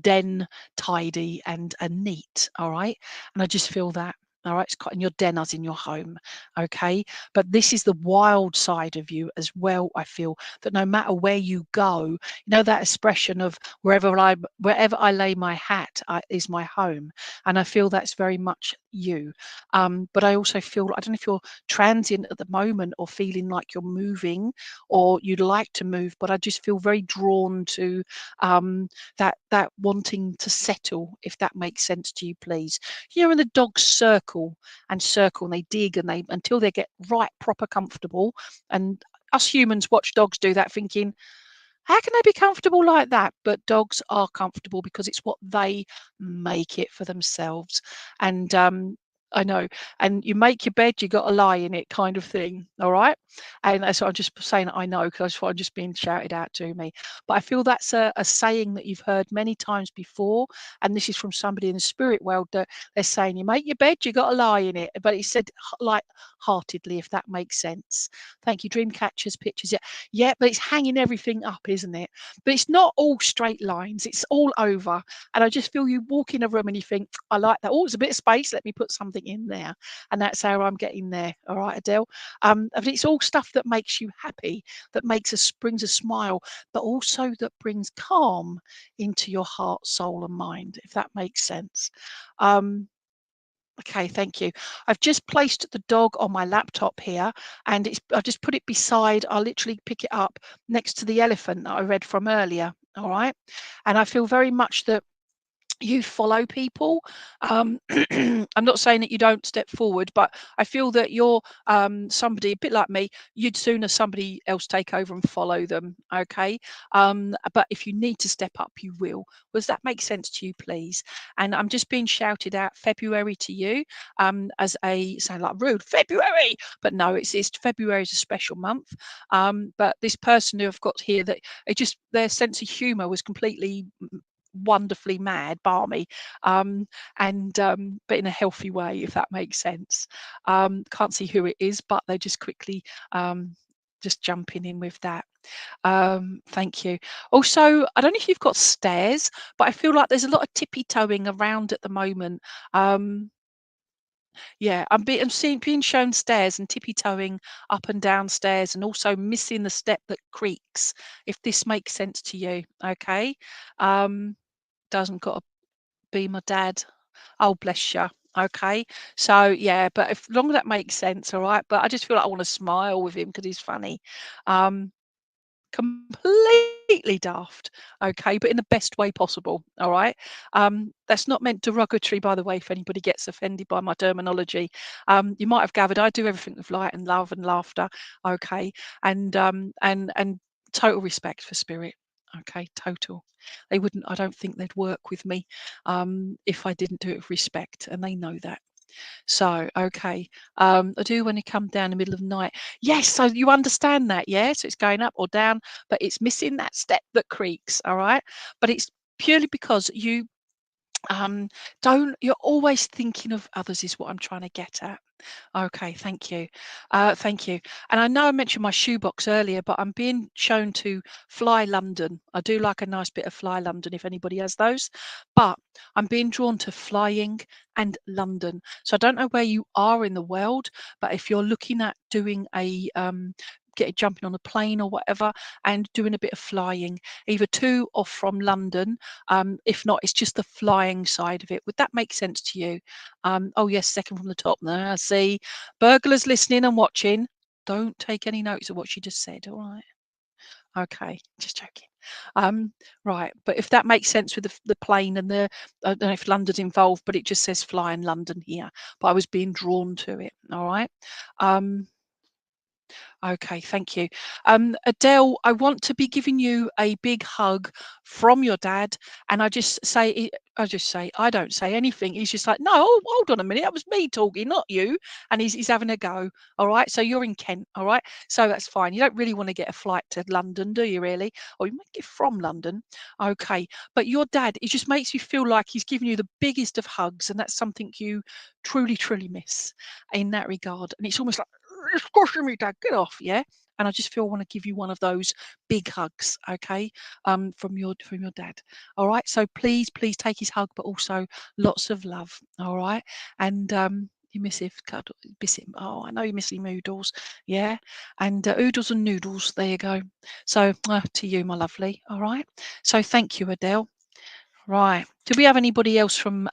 A: den tidy and neat, all right? And I just feel that. All right, it's quite in your den as in your home, okay? But this is the wild side of you as well. I feel that no matter where you go, you know that expression of wherever I lay my hat is my home, and I feel that's very much you. But I also feel I don't know if you're transient at the moment or feeling like you're moving or you'd like to move, but I just feel very drawn to that wanting to settle, if that makes sense to you, please. You know, when the dogs circle and they dig and they until they get right proper comfortable, and us humans watch dogs do that, thinking, how can they be comfortable like that? But dogs are comfortable because it's what they make it for themselves. And I know. And you make your bed, you got to lie in it, kind of thing. All right. And so I'm just saying I know because I'm just being shouted out to me. But I feel that's a saying that you've heard many times before. And this is from somebody in the spirit world that they're saying, you make your bed, you got to lie in it. But he said like heartedly, if that makes sense. Thank you. Dream catchers, pictures. Yeah, but it's hanging everything up, isn't it? But it's not all straight lines. It's all over. And I just feel you walk in a room and you think, I like that. Oh, it's a bit of space. Let me put something in there. And that's how I'm getting there. All right, Adele. But it's all stuff that makes you happy, that brings a smile, but also that brings calm into your heart, soul, and mind, if that makes sense. Um, Okay, thank you. I've just placed the dog on my laptop here, and I've just put it beside. I'll literally pick it up next to the elephant that I read from earlier. All right, and I feel very much that you follow people. I'm not saying that you don't step forward, but I feel that you're somebody a bit like me. You'd sooner somebody else take over and follow them. Okay. But if you need to step up, you will. Does that make sense to you, please? And I'm just being shouted out February to you as a sound like rude February, but no, it's February is a special month. But this person who I've got here, that it just their sense of humour was completely wonderfully mad, balmy, but in a healthy way, if that makes sense. Can't see who it is, but they're just quickly just jumping in with that. Thank you. Also, I don't know if you've got stairs, but I feel like there's a lot of tippy toeing around at the moment. Um, yeah, I'm seeing being shown stairs and tippy toeing up and down stairs, and also missing the step that creaks. If this makes sense to you, okay. Um, doesn't got to be my dad. Oh, bless you. Okay. So, yeah, but if long as that makes sense, all right. But I just feel like I want to smile with him because he's funny. Um, Completely daft, okay, but in the best way possible, all right? That's not meant derogatory, by the way, if anybody gets offended by my terminology. You might have gathered I do everything with light and love and laughter, okay, and total respect for spirit, okay, total. They wouldn't. I don't think they'd work with me if I didn't do it with respect, and they know that. So, okay. I do when you come down in the middle of the night. Yes, so you understand that, yeah? So it's going up or down, but it's missing that step that creaks, all right? But it's purely because you um you're always thinking of others is what I'm trying to get at. Okay, thank you. Thank you. And I know I mentioned my shoebox earlier, but I'm being shown to Fly London. I do like a nice bit of Fly London if anybody has those. But I'm being drawn to flying and London. So I don't know where you are in the world, but if you're looking at doing a get jumping on a plane or whatever and doing a bit of flying, either to or from London. If not, it's just the flying side of it. Would that make sense to you? Oh yes, second from the top there. I see. Burglars listening and watching. Don't take any notes of what she just said. All right. Okay, just joking. Right, but if that makes sense with the plane and the I don't know if London's involved, but it just says fly in London here, but I was being drawn to it, all right? Um, Okay, thank you. Adele, I want to be giving you a big hug from your dad, and I don't say anything. He's just like, no, hold on a minute, that was me talking, not you. And he's having a go. All right, so you're in Kent, all right, so that's fine. You don't really want to get a flight to London, do you? Really, or you might get from London, okay. But your dad, it just makes you feel like he's giving you the biggest of hugs, and that's something you truly, truly miss in that regard. And it's almost like it's squashing me, Dad. Get off, yeah. And I just feel I want to give you one of those big hugs, okay, from your dad. All right. So please, please take his hug, but also lots of love. All right. And you miss him. Oh, I know you miss him oodles, yeah. And oodles and noodles. There you go. So to you, my lovely. All right. So thank you, Adele. Right. Do we have anybody else from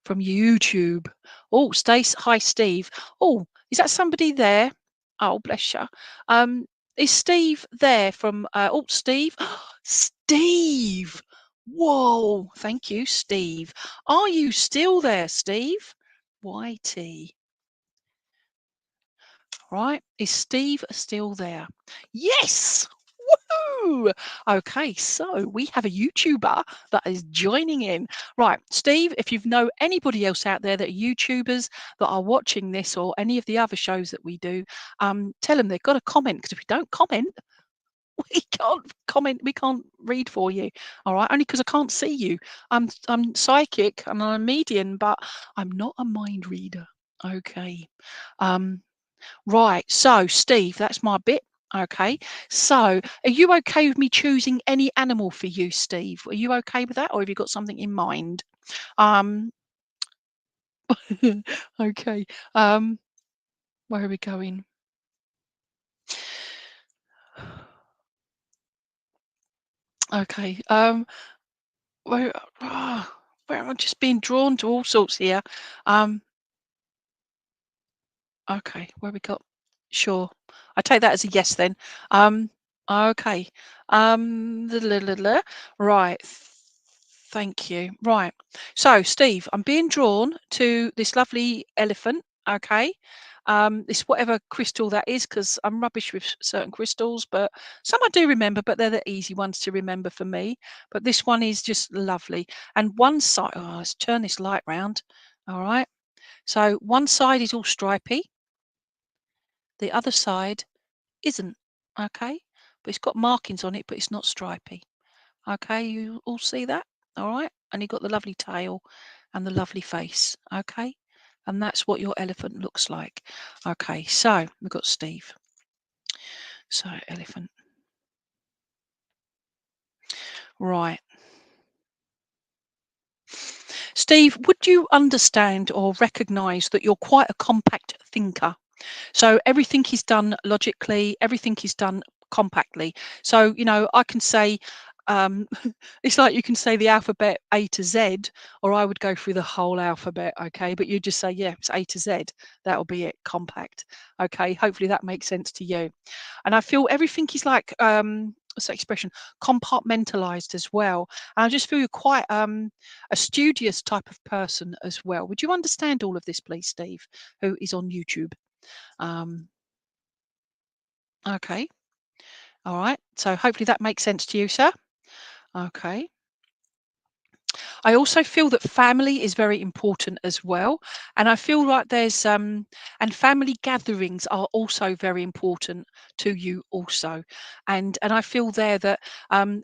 A: YouTube? Oh, Stace. Hi, Steve. Oh, is that somebody there? Oh, bless you. Is Steve there from? Oh, Steve. Steve. Whoa. Thank you, Steve. Are you still there, Steve? YT. Right. Is Steve still there? Yes. Woohoo! Okay, so we have a YouTuber that is joining in. Right, Steve, if you know anybody else out there that are YouTubers that are watching this or any of the other shows that we do, tell them they've got to comment, because if you don't comment, we can't comment, we can't read for you. All right, only because I can't see you. I'm psychic and I'm a medium, but I'm not a mind reader. Okay. Um, Right. So, Steve, that's my bit. Okay. So, are you okay with me choosing any animal for you, Steve? Are you okay with that, or have you got something in mind? Um. Okay. Um. Where are we going? Okay. Where? Where am I just being drawn to all sorts here? Um. Okay. Where we got? Sure. I take that as a yes then. Um. Okay. Right. Thank you. Right. So, Steve, I'm being drawn to this lovely elephant. Okay. This whatever crystal that is, because I'm rubbish with certain crystals, but some I do remember, but they're the easy ones to remember for me. But this one is just lovely. And one side, oh, let's turn this light round. All right. So one side is all stripy, the other side isn't. Okay. But it's got markings on it, but it's not stripy. Okay, you all see that? All right. And you got the lovely tail and the lovely face. Okay. And that's what your elephant looks like. Okay, so we've got Steve. So, elephant. Right. Steve, would you understand or recognize that you're quite a compact thinker? So everything is done logically, everything is done compactly. So, I can say, um, it's like you can say the alphabet A to Z, or I would go through the whole alphabet, okay? But you just say, yeah, it's A to Z. That'll be it, compact. Okay, hopefully that makes sense to you. And I feel everything is like, what's that expression? Compartmentalized as well. And I just feel you're quite a studious type of person as well. Would you understand all of this, please, Steve, who is on YouTube? Um, okay. All right. So hopefully that makes sense to you, sir. Okay. I also feel that family is very important as well. And I feel like and family gatherings are also very important to you also. And I feel there that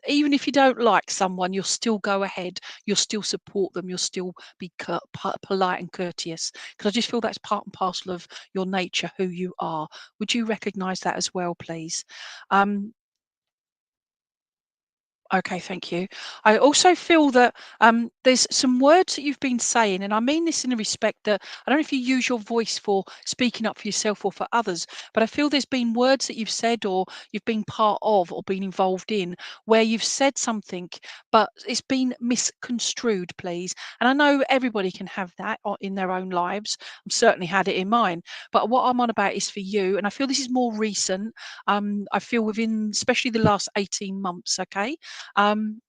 A: even if you don't like someone, you'll still go ahead, you'll still support them, you'll still be polite and courteous. Because I just feel that's part and parcel of your nature, who you are. Would you recognize that as well, please? Um, Okay, thank you. I also feel that there's some words that you've been saying, and I mean this in a respect that I don't know if you use your voice for speaking up for yourself or for others, but I feel there's been words that you've said or you've been part of or been involved in where you've said something, but it's been misconstrued, please. And I know everybody can have that in their own lives. I've certainly had it in mine. But what I'm on about is for you, and I feel this is more recent. I feel within, especially the last 18 months, okay? Um,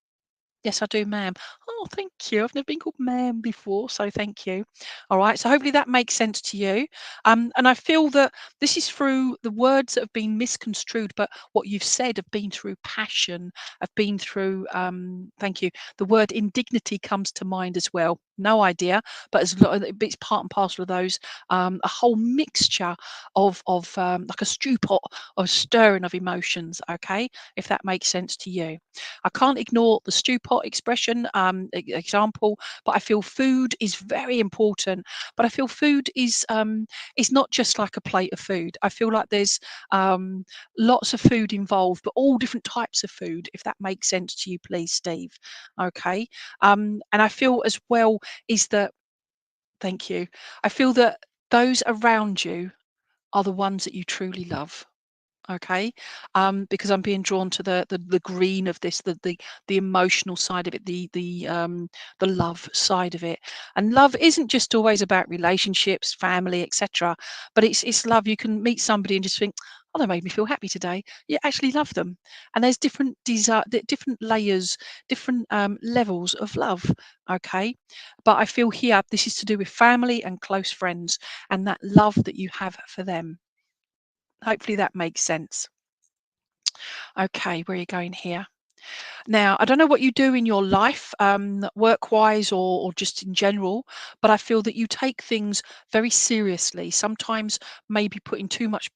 A: yes, I do, ma'am. Oh, thank you. I've never been called ma'am before, so thank you. All right, so hopefully that makes sense to you. And I feel that this is through the words that have been misconstrued, but what you've said have been through passion, have been through, thank you. The word indignity comes to mind as well. No idea, but it's part and parcel of those. A whole mixture of like a stew pot of stirring of emotions. Okay, if that makes sense to you. I can't ignore the stew pot expression example, but I feel food is very important. But I feel food is not just like a plate of food. I feel like there's um, lots of food involved, but all different types of food. If that makes sense to you, please, Steve. Okay, and I feel as well is that. Thank you. I feel that those around you are the ones that you truly love. Okay, because I'm being drawn to the green of this, the emotional side of it, the love side of it. And love isn't just always about relationships, family, etc. But it's love. You can meet somebody and just think, oh, they made me feel happy today. You actually love them, and there's different desire, different layers, different levels of love. Okay, but I feel here this is to do with family and close friends, and that love that you have for them. Hopefully that makes sense. Okay, where are you going here? Now, I don't know what you do in your life, work-wise or just in general, but I feel that you take things very seriously. Sometimes maybe putting too much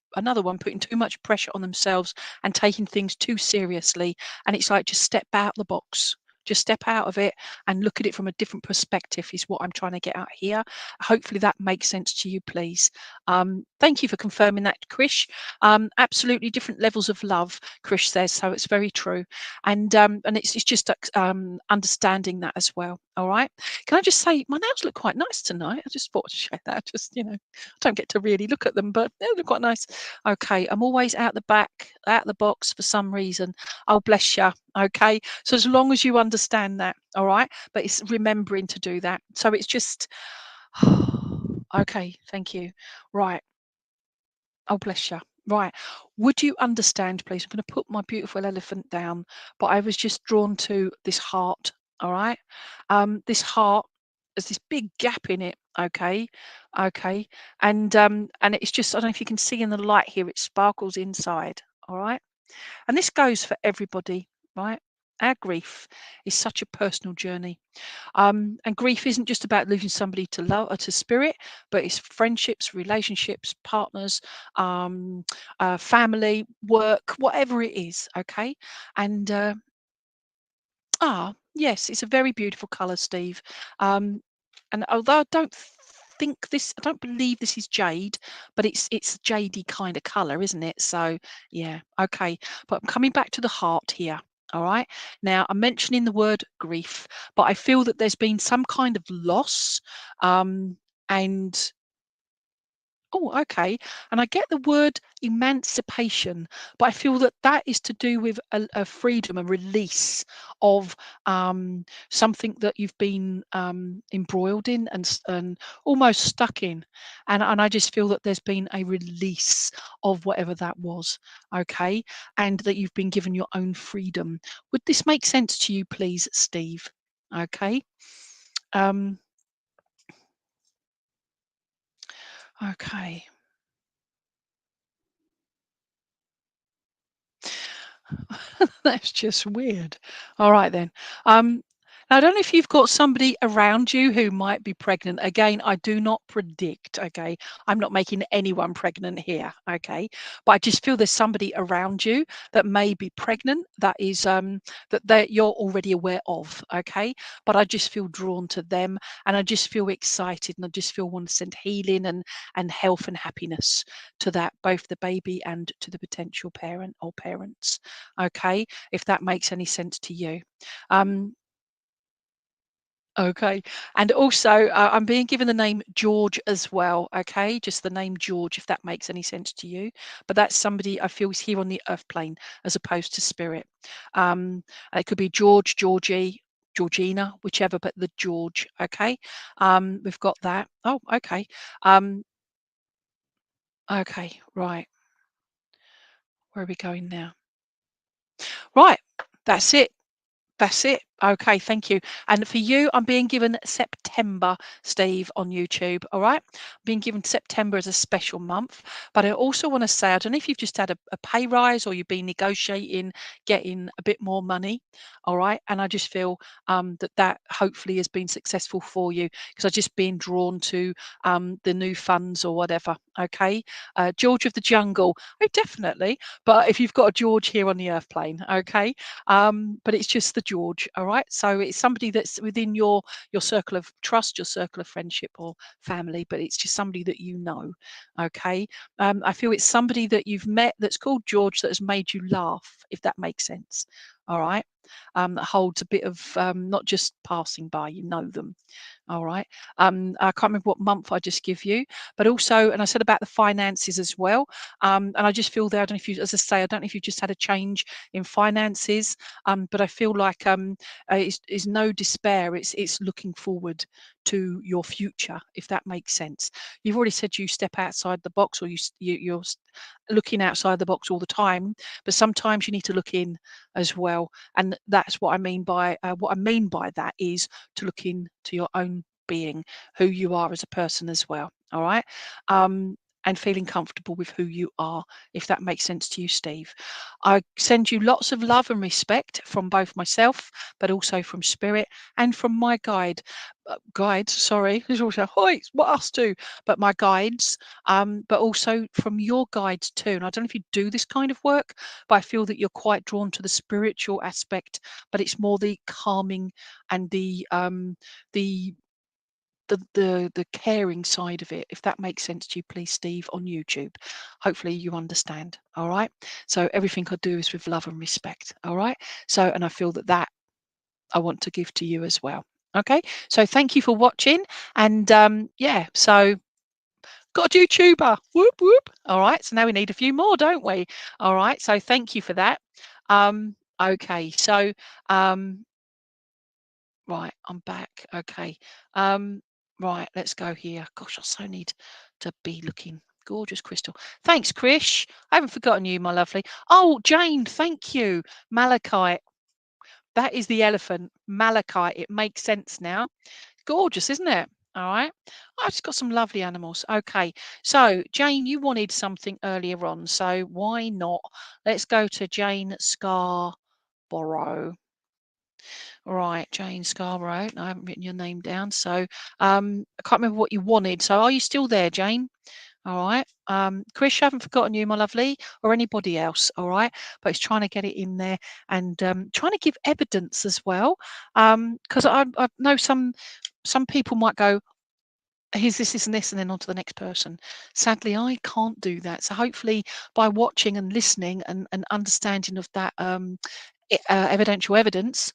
A: pressure on themselves and taking things too seriously. And it's like just step out the box. Just step out of it and look at it from a different perspective is what I'm trying to get out here. Hopefully that makes sense to you, please. Thank you for confirming that, Krish. Absolutely different levels of love, Krish says, so it's very true. And it's just understanding that as well. All right. Can I just say my nails look quite nice tonight? I just thought to share that. Just I don't get to really look at them, but they look quite nice. Okay, I'm always out the back, out the box for some reason. Oh, bless you. Okay, so as long as you understand that, all right. But it's remembering to do that. So it's just okay. Thank you. Right. Oh, bless you. Right. Would you understand, please? I'm going to put my beautiful elephant down, but I was just drawn to this heart. All right. This heart has this big gap in it. Okay. Okay. And it's just, I don't know if you can see in the light here, it sparkles inside. All right. And this goes for everybody, right? Our grief is such a personal journey. And grief isn't just about losing somebody to love or to spirit, but it's friendships, relationships, partners, um, family, work, whatever it is. Okay. And yes, it's a very beautiful color, Steve. And although I don't believe this is jade, but it's jadey kind of color, isn't it? So yeah, okay. But I'm coming back to the heart here. All right. Now I'm mentioning the word grief, but I feel that there's been some kind of loss, and oh, okay. And I get the word emancipation, but I feel that that is to do with a freedom, a release of something that you've been embroiled in and almost stuck in. And I just feel that there's been a release of whatever that was. Okay. And that you've been given your own freedom. Would this make sense to you, please, Steve? Okay. Um, okay. That's just weird. All right then. Um, Now, I don't know if you've got somebody around you who might be pregnant. Again, I do not predict, okay? I'm not making anyone pregnant here, okay? But I just feel there's somebody around you that may be pregnant that is that you're already aware of, okay? But I just feel drawn to them and I just feel excited and I just feel want to send healing and health and happiness to that, both the baby and to the potential parent or parents, okay? If that makes any sense to you. Um, Okay. And also, I'm being given the name George as well. Okay. Just the name George, if that makes any sense to you. But that's somebody I feel is here on the earth plane as opposed to spirit. It could be George, Georgie, Georgina, whichever, but the George. Okay. We've got that. Oh, okay. Um, okay. Right. Where are we going now? Right. That's it. That's it. Okay, thank you. And for you, I'm being given September, Steve, on YouTube. All right. Being given September as a special month. But I also want to say, I don't know if you've just had a pay rise or you've been negotiating, getting a bit more money. All right. And I just feel that hopefully has been successful for you because I've just been drawn to the new funds or whatever. Okay. George of the Jungle. Oh, definitely. But if you've got a George here on the earth plane, okay, but it's just the George, all right? So it's somebody that's within your circle of trust, your circle of friendship or family, but it's just somebody that you know, okay? I feel it's somebody that you've met that's called George that has made you laugh, if that makes sense, all right? That holds a bit of not just passing by, you know them, all right. I can't remember what month I just give you, but also, and I said about the finances as well. And I just feel there, I don't know if you, as I say, I don't know if you just had a change in finances, but I feel like it's no despair. It's looking forward to your future, if that makes sense. You've already said you step outside the box, or you're looking outside the box all the time, but sometimes you need to look in as well. And that's what I mean by that is to look into your own being, who you are as a person as well. All right. And feeling comfortable with who you are, if that makes sense to you, Steve. I send you lots of love and respect from both myself, but also from spirit and from my guides. Sorry, there's also what us do, but my guides, but also from your guides too. And I don't know if you do this kind of work, but I feel that you're quite drawn to the spiritual aspect, but it's more the calming and the the caring side of it, if that makes sense to you, please, Steve, on YouTube. Hopefully you understand. All right. So everything I do is with love and respect. All right. So, and I feel that I want to give to you as well. Okay. So thank you for watching. And yeah, so got a YouTuber. Whoop whoop. All right. So now we need a few more, don't we? All right. So thank you for that. Okay. So right, I'm back. Okay. Right, let's go here. Gosh, I so need to be looking gorgeous, Crystal. Thanks, Krish. I haven't forgotten you, my lovely. Oh, Jane, thank you. Malachite. That is the elephant. Malachite. It makes sense now. Gorgeous, isn't it? All right. I've just got some lovely animals. Okay. So, Jane, you wanted something earlier on. So, why not? Let's go to Jane Scarborough. Right, Jane Scarborough. No, I haven't written your name down. So I can't remember what you wanted. So are you still there, Jane? All right. Chris, I haven't forgotten you, my lovely, or anybody else. All right. But it's trying to get it in there and trying to give evidence as well. Because I know some people might go, here's this and this, and then on to the next person. Sadly, I can't do that. So hopefully by watching and listening and understanding of that evidential evidence,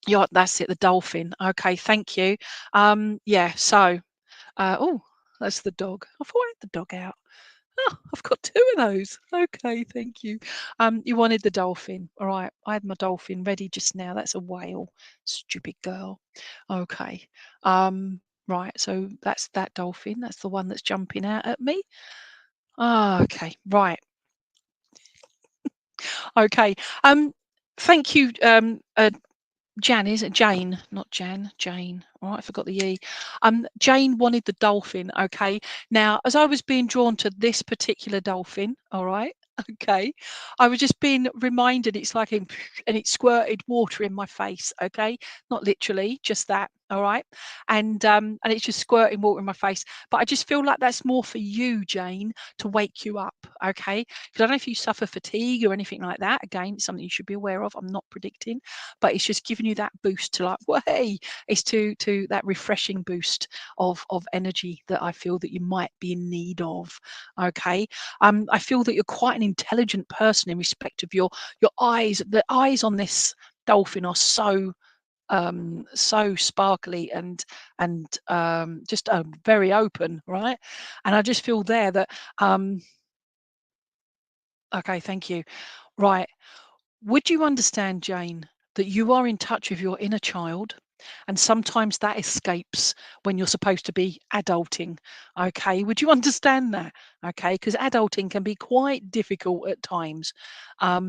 A: yeah, that's it, the dolphin. Okay, thank you. Yeah, so oh, that's the dog. I thought I had the dog out. Oh, I've got two of those. Okay, thank you. You wanted the dolphin. All right, I had my dolphin ready just now. That's a whale. Stupid girl. Okay. Right, so that's that dolphin. That's the one that's jumping out at me. Ah, okay, right. Okay. Thank you, Jan, is it Jane? Not Jan, Jane. All right, I forgot the E. Jane wanted the dolphin. Okay. Now, as I was being drawn to this particular dolphin, all right, Okay. I was just being reminded it's like and it squirted water in my face, okay? Not literally, just that, all right? And it's just squirting water in my face. But I just feel like that's more for you, Jane, to wake you up, okay? Because I don't know if you suffer fatigue or anything like that. Again, it's something you should be aware of. I'm not predicting, but it's just giving you that boost to like, well, hey, it's to that refreshing boost of energy that I feel that you might be in need of. Okay. I feel that you're quite an intelligent person in respect of your eyes. The eyes on this dolphin are so sparkly and just very open, right? And I just feel there that okay, thank you. Right. Would you understand, Jane, that you are in touch with your inner child? And sometimes that escapes when you're supposed to be adulting. Okay. Would you understand that? Okay. Because adulting can be quite difficult at times. All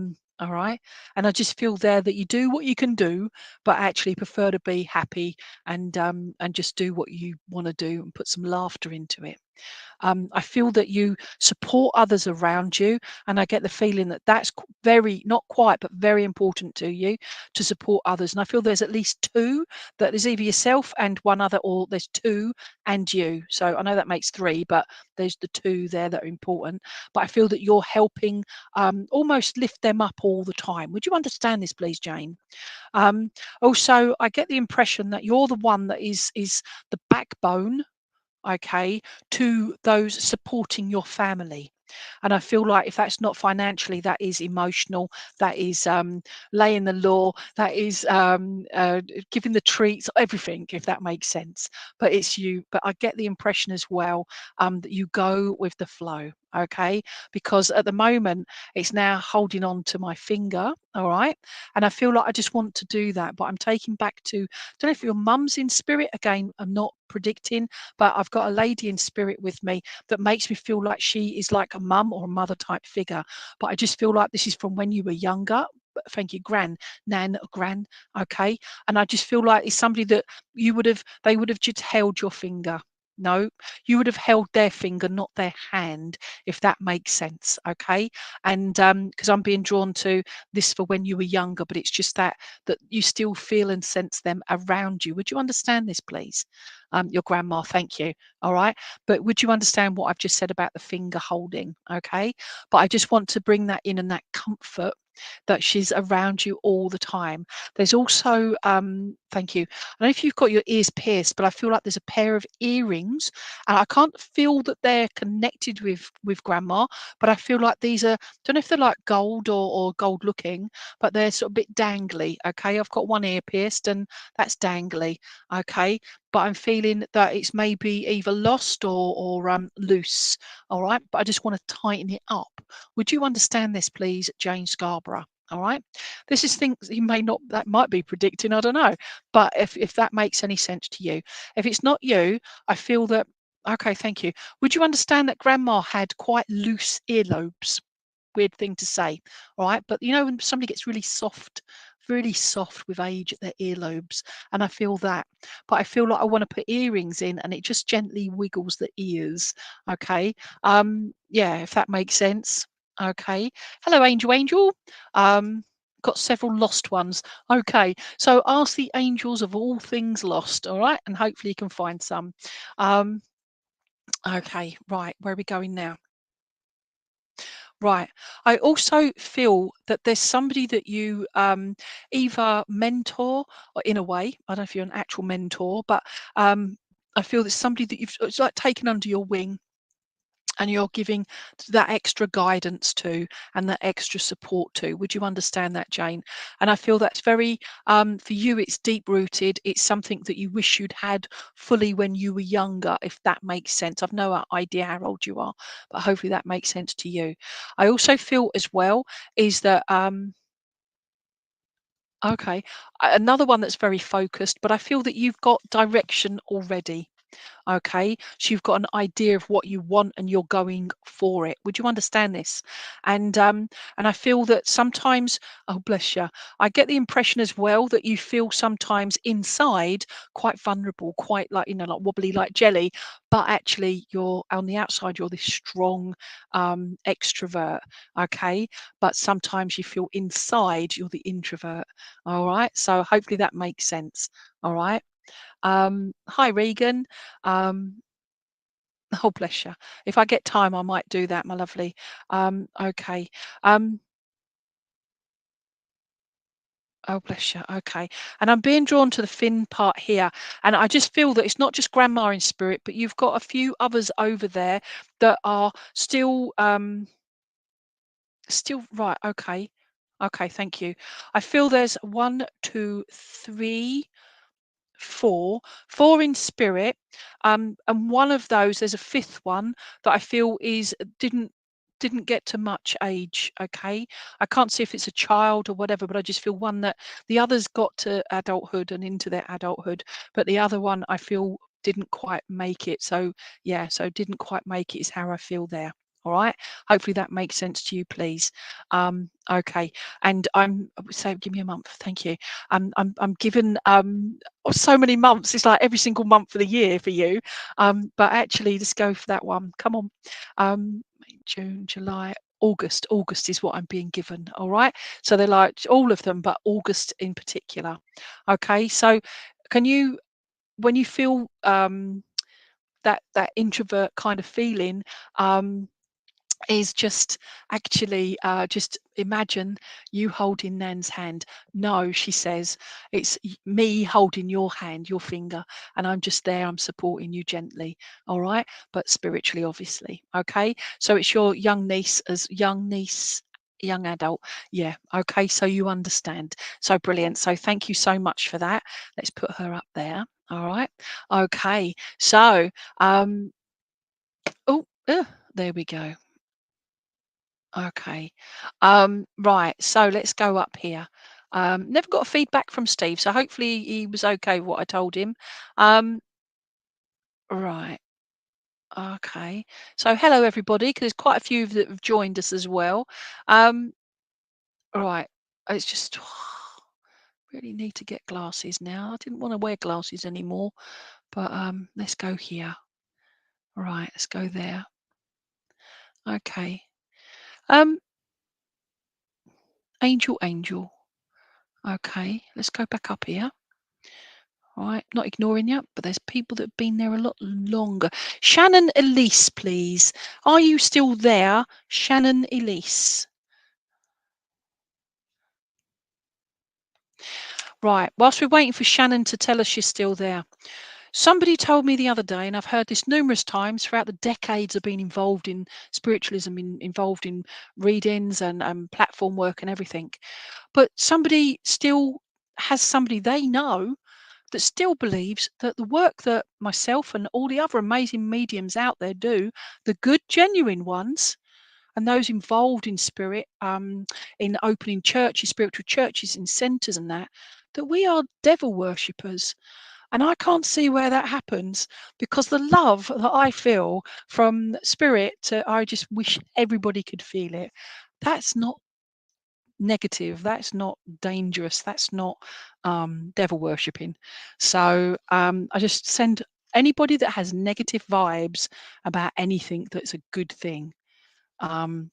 A: right. And I just feel there that you do what you can do, but actually prefer to be happy and just do what you want to do and put some laughter into it. I feel that you support others around you, and I get the feeling that that's very, not quite, but very important to you to support others. And I feel there's at least two, that there's either yourself and one other, or there's two and you. So I know that makes three, but there's the two there that are important. But I feel that you're helping almost lift them up all the time. Would you understand this, please, Jane? Um, Also, I get the impression that you're the one that is the backbone, okay, to those supporting your family. And I feel like if that's not financially, that is emotional, that is laying the law, that is giving the treats, everything, if that makes sense. But it's you. But I get the impression as well that you go with the flow, okay? Because at the moment, it's now holding on to my finger, all right? And I feel like I just want to do that, but I'm taking back to, don't know if your mum's in spirit. Again, I'm not predicting, but I've got a lady in spirit with me that makes me feel like she is like a mum or a mother type figure. But I just feel like this is from when you were younger. Thank you, Gran, Nan, Gran. Okay. And I just feel like it's somebody that they would have just held your finger. No, you would have held their finger, not their hand, if that makes sense. Okay. And because I'm being drawn to this for when you were younger, but it's just that you still feel and sense them around you. Would you understand this, please? Your grandma, thank you. All right. But would you understand what I've just said about the finger holding? Okay. But I just want to bring that in and that comfort that she's around you all the time. There's also, thank you. I don't know if you've got your ears pierced, but I feel like there's a pair of earrings, and I can't feel that they're connected with grandma, but I feel like these are, don't know if they're like gold or gold looking, but they're sort of a bit dangly. Okay. I've got one ear pierced and that's dangly. Okay. But I'm feeling that it's maybe either lost or loose. All right. But I just want to tighten it up. Would you understand this, please, Jane Scarborough? All right. This is things you may not, that might be predicting, I don't know. But if that makes any sense to you, if it's not you, I feel that, okay, thank you. Would you understand that grandma had quite loose earlobes? Weird thing to say, all right? But you know, when somebody gets really soft with age at their earlobes, and I feel that. But I feel like I want to put earrings in, and it just gently wiggles the ears. Okay. Yeah, if that makes sense. Okay. Hello, Angel Angel. Got several lost ones. Okay. So ask the angels of all things lost, all right? And hopefully you can find some. Um, okay, right, where are we going now? Right. I also feel that there's somebody that you either mentor or in a way, I don't know if you're an actual mentor, but I feel there's somebody that you've, it's like taken under your wing and you're giving that extra guidance to and that extra support to. Would you understand that, Jane? And I feel that's very, for you, it's deep rooted. It's something that you wish you'd had fully when you were younger, if that makes sense. I've no idea how old you are, but hopefully that makes sense to you. I also feel as well is that, okay, another one that's very focused, but I feel that you've got direction already. Okay, so you've got an idea of what you want and you're going for it. Would you understand this? And I feel that sometimes, oh bless you, I get the impression as well that you feel sometimes inside quite vulnerable, quite like, like wobbly like jelly, but actually you're on the outside, you're this strong extrovert. Okay, but sometimes you feel inside you're the introvert. All right, so hopefully that makes sense. All right. Hi, Regan. Um, oh, bless you. If I get time, I might do that, my lovely. Okay. Um, oh, bless you. Okay. And I'm being drawn to the fin part here. And I just feel that it's not just grandma in spirit, but you've got a few others over there that are still right. Okay. Okay. Thank you. I feel there's one, two, three. Four in spirit, and one of those, there's a fifth one that I feel is didn't get to much age. Okay, I can't see if it's a child or whatever, but I just feel one that the others got to adulthood and into their adulthood, but the other one I feel didn't quite make it. So yeah, so didn't quite make it is how I feel there. All right, hopefully that makes sense to you, please. Okay, and so give me a month, thank you. I'm given so many months. It's like every single month of the year for you. But actually, let's go for that one. Come on. June, July, August. August is what I'm being given. All right. So they're like all of them, but August in particular. Okay. So can you, when you feel that introvert kind of feeling, um, is just actually just imagine you holding Nan's hand. No, she says, it's me holding your hand, your finger, and I'm just there. I'm supporting you gently. All right, but spiritually, obviously. Okay, so it's your young niece, as young niece. Young adult, yeah, okay, so you understand. So brilliant. So thank you so much for that. Let's put her up there. All right, okay, so oh, there we go. Okay. Right. So let's go up here. Never got a feedback from Steve, so hopefully he was okay with what I told him. Um, right. Okay. So hello everybody, because there's quite a few that have joined us as well. Um, right. It's just really need to get glasses now. I didn't want to wear glasses anymore, but let's go here. Right. Let's go there. Okay. Um, Angel, Angel. Okay. Let's go back up here. All right, not ignoring you, but there's people that have been there a lot longer. Shannon Elise, please. Are you still there? Shannon Elise. Right, whilst we're waiting for Shannon to tell us she's still there. Somebody told me the other day, and I've heard this numerous times throughout the decades of being involved in spiritualism, involved in readings and platform work and everything. But somebody still has somebody they know that still believes that the work that myself and all the other amazing mediums out there do, the good, genuine ones, and those involved in spirit, in opening churches, spiritual churches, in centres and that we are devil worshippers. And I can't see where that happens because the love that I feel from spirit to I just wish everybody could feel it. That's not negative, that's not dangerous, that's not devil worshipping. So I just send anybody that has negative vibes about anything that's a good thing,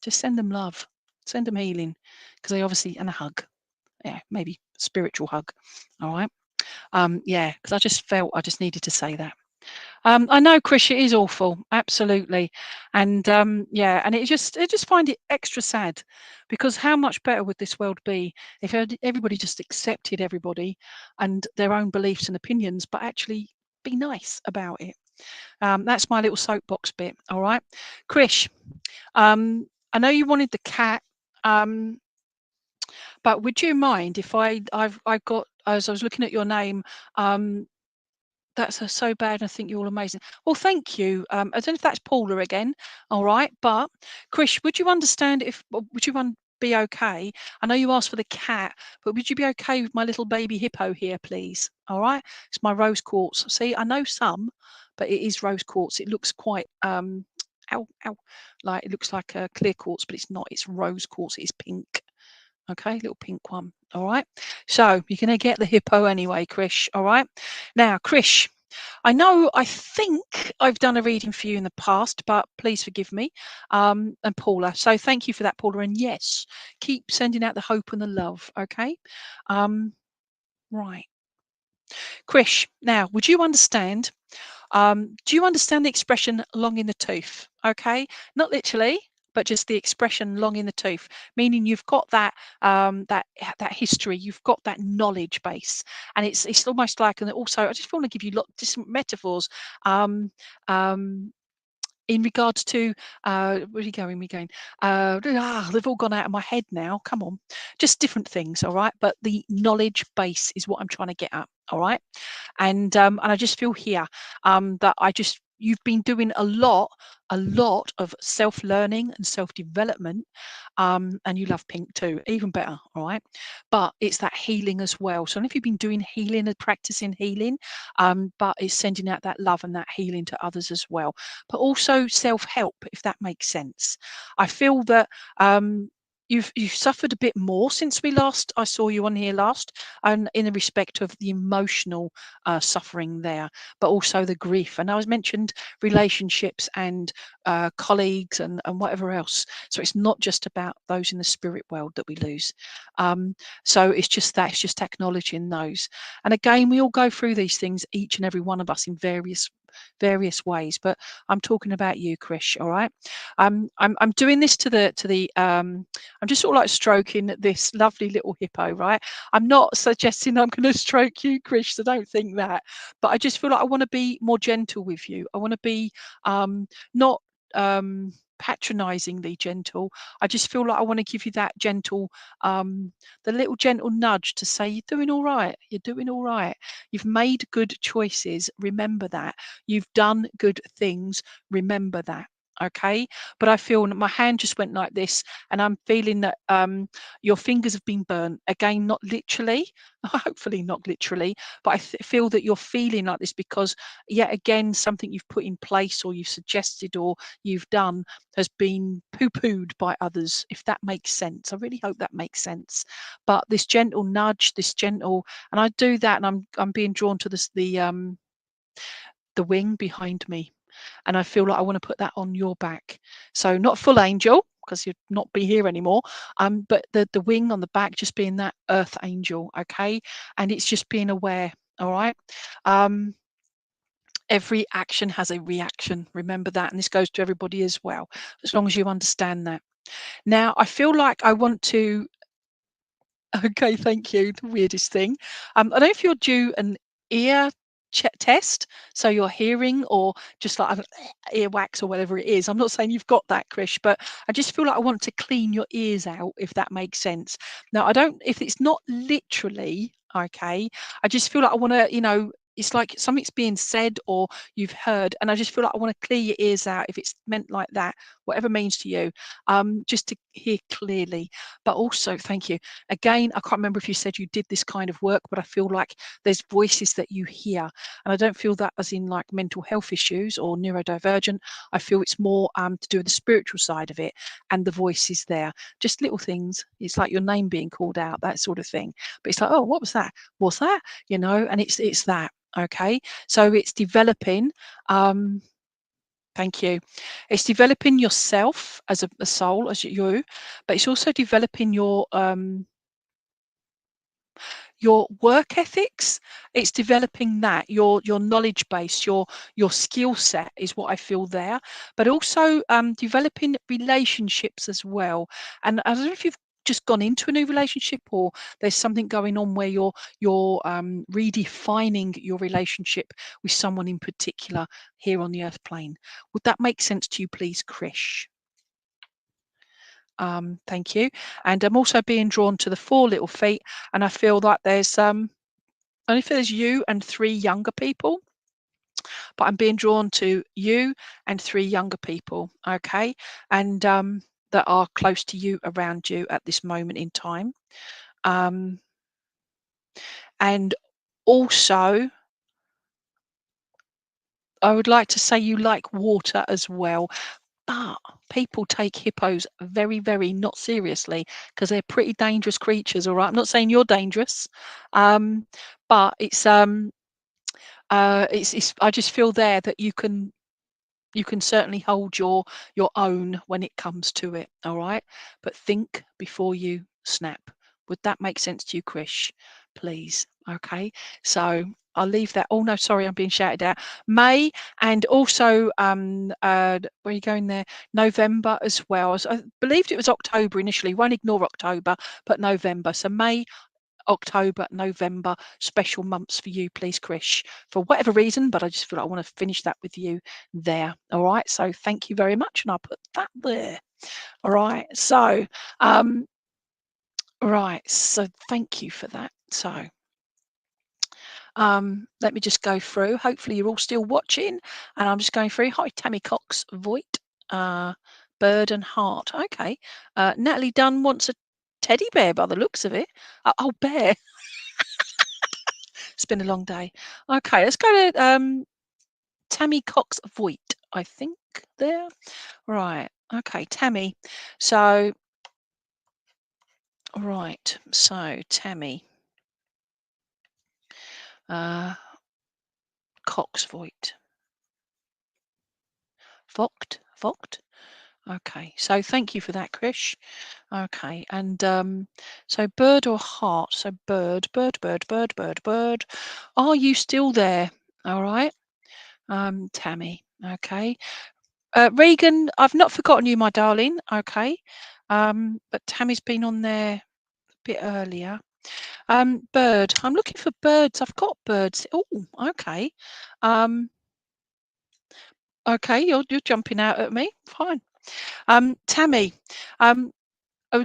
A: just send them love, send them healing, because they obviously, and a hug, yeah, maybe spiritual hug. All right. Yeah, because I just felt I just needed to say that. I know, Chris, it is awful, absolutely, and yeah, and I just find it extra sad because how much better would this world be if everybody just accepted everybody and their own beliefs and opinions, but actually be nice about it. That's my little soapbox bit. All right, Chris. I know you wanted the cat, um, but would you mind if I've got, as I was looking at your name, um, that's so bad. I think you're all amazing. Well, thank you. I don't know if that's Paula again. All right, but Krish, would you understand if would you be okay? I know you asked for the cat, but would you be okay with my little baby hippo here, please? All right, it's my rose quartz. See, I know some, but it is rose quartz. It looks quite ow, ow, like it looks like a clear quartz, but it's not. It's rose quartz. It's pink. Okay, little pink one. All right. So you're going to get the hippo anyway, Krish. All right. Now, Krish, I think I've done a reading for you in the past, but please forgive me. And Paula. So thank you for that, Paula. And yes, keep sending out the hope and the love. Okay. Right. Krish, now, would you understand? Do you understand the expression long in the tooth? Okay. Not literally, but just the expression long in the tooth, meaning you've got that history, you've got that knowledge base, and it's almost like, and also I just want to give you different metaphors. Um, um, in regards to where are you going? They've all gone out of my head now. Come on, just different things, all right. But the knowledge base is what I'm trying to get at, all right. And I just feel here that you've been doing a lot of self-learning and self-development, and you love pink too, even better, all right. But it's that healing as well. So I don't know if you've been doing healing and practicing healing, but it's sending out that love and that healing to others as well, but also self-help, if that makes sense. I feel that you've suffered a bit more since I saw you on here last, and in the respect of the emotional suffering there, but also the grief. And I was mentioned relationships and colleagues and whatever else. So it's not just about those in the spirit world that we lose. So it's just acknowledging those. And again, we all go through these things, each and every one of us, in various ways, but I'm talking about you, Krish. All right. I'm doing this I'm just sort of like stroking this lovely little hippo, right? I'm not suggesting I'm going to stroke you, Krish, so don't think that. But I just feel like I want to be more gentle with you. I want to be not patronizingly gentle. I just feel like I want to give you that gentle, the little gentle nudge to say, you're doing all right. You're doing all right. You've made good choices. Remember that. You've done good things. Remember that. Okay. But I feel my hand just went like this, and I'm feeling that your fingers have been burnt. Again, not literally, hopefully not literally, but I feel that you're feeling like this because yet again, something you've put in place or you've suggested or you've done has been poo-pooed by others, if that makes sense. I really hope that makes sense. But this gentle nudge, and I do that, and I'm being drawn to the wing behind me, and I feel like I want to put that on your back. So not full angel, because you'd not be here anymore. But the wing on the back just being that earth angel, okay? And it's just being aware, all right? Every action has a reaction. Remember that, and this goes to everybody as well, as long as you understand that. Now, I feel like I want to. Okay, thank you. The weirdest thing. I don't know if you're due an ear test, so you're hearing, or just like earwax or whatever it is. I'm not saying you've got that, Krish, but I just feel like I want to clean your ears out, if that makes sense. Now, I don't. If it's not literally okay, I just feel like I want to, it's like something's being said or you've heard, and I just feel like I want to clear your ears out if it's meant like that, whatever it means to you, just to hear clearly. But also, thank you. Again, I can't remember if you said you did this kind of work, but I feel like there's voices that you hear. And I don't feel that as in like mental health issues or neurodivergent. I feel it's more to do with the spiritual side of it and the voices there. Just little things. It's like your name being called out, that sort of thing. But it's like, oh, what was that? What's that? And it's that. Okay. So it's developing. Thank you. It's developing yourself as a soul, as you, but it's also developing your work ethics. It's developing that your knowledge base, your skill set is what I feel there, but also developing relationships as well. And I don't know if you've just gone into a new relationship or there's something going on where you're redefining your relationship with someone in particular here on the earth plane. Would that make sense to you, please, Krish? Thank you. And I'm also being drawn to the 4 little feet, and I feel like there's only if there's you and 3 younger people, but I'm being drawn to you and 3 younger people, okay, and that are close to you, around you at this moment in time, um, and also I would like to say you like water as well, but people take hippos very, very not seriously because they're pretty dangerous creatures. All right, I'm not saying you're dangerous, um, but it's. I just feel there that you can certainly hold your own when it comes to it. All right, but think before you snap. Would that make sense to you, Krish? Please. Okay. So I'll leave that. Oh no, sorry, I'm being shouted at. May, and also where are you going there? November as well. I believed it was October initially. Won't ignore October, but November. So May, October, November, special months for you, please, Krish, for whatever reason, but I just feel like I want to finish that with you there. All right. So thank you very much. And I'll put that there. All right. So, right. So thank you for that. So, let me just go through. Hopefully you're all still watching. And I'm just going through. Hi, Tammy Cox, Voigt, Bird and Heart. Okay. Natalie Dunn wants a teddy bear by the looks of it. Oh, bear. It's been a long day. Okay, let's go to Tammy Cox Voigt, I think there. Right. Okay, Tammy. So, right. So, Tammy. Cox Voigt. Vogt? Okay. So thank you for that, Krish. Okay. And so bird or heart? So bird. Are you still there? All right. Tammy. Okay. Regan, I've not forgotten you, my darling. Okay. But Tammy's been on there a bit earlier. Bird. I'm looking for birds. I've got birds. Oh, okay. Okay, you're jumping out at me. Fine. Tammy. I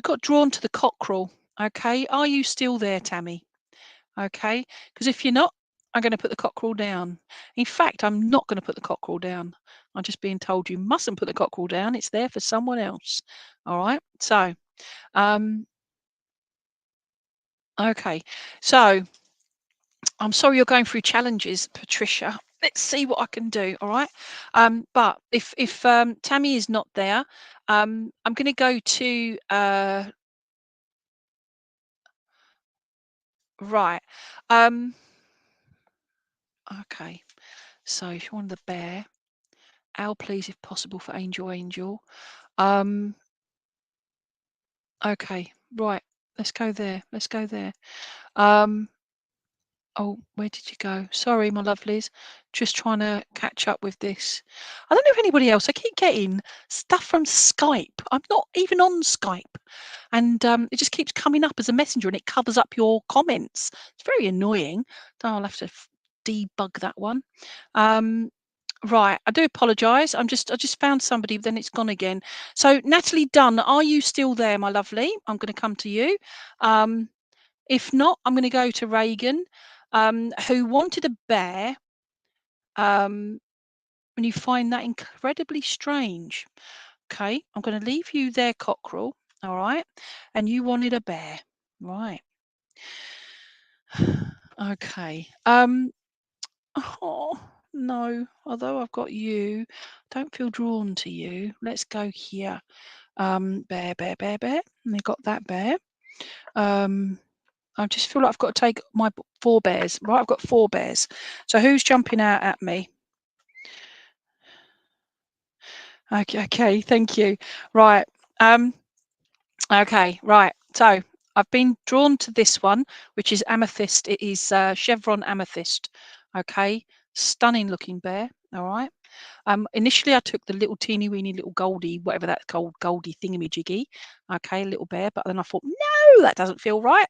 A: got drawn to the cockerel. Okay. Are you still there, Tammy? Okay. Because if you're not, I'm going to put the cockerel down. In fact, I'm not going to put the cockerel down. I'm just being told you mustn't put the cockerel down. It's there for someone else. All right. So, okay. So, I'm sorry you're going through challenges, Patricia. Let's see what I can do. All right. But if Tammy is not there, I'm going to go to right. Okay. So if you want the bear, Al, please, if possible, for Angel. Okay. Right. Let's go there. Oh, where did you go? Sorry, my lovelies. Just trying to catch up with this. I don't know if anybody else. I keep getting stuff from Skype. I'm not even on Skype. And it just keeps coming up as a messenger and it covers up your comments. It's very annoying. So I'll have to debug that one. Right. I do apologise. I just found somebody, then it's gone again. So Natalie Dunn, are you still there, my lovely? I'm going to come to you. If not, I'm going to go to Reagan, who wanted a bear. And you find that incredibly strange. Okay, I'm going to leave you there, cockerel. All right, and you wanted a bear, right? Okay. Oh no. Although I've got you, don't feel drawn to you. Let's go here. Bear. And we got that bear. I just feel like I've got to take my 4 bears. Right, I've got 4 bears. So who's jumping out at me? Okay, thank you. Right. Okay, right. So I've been drawn to this one, which is amethyst. It is chevron amethyst. Okay, stunning looking bear. All right. Initially I took the little teeny weeny little goldie, whatever that's called, goldie thingamajiggy. Okay, little bear. But then I thought, no, that doesn't feel right.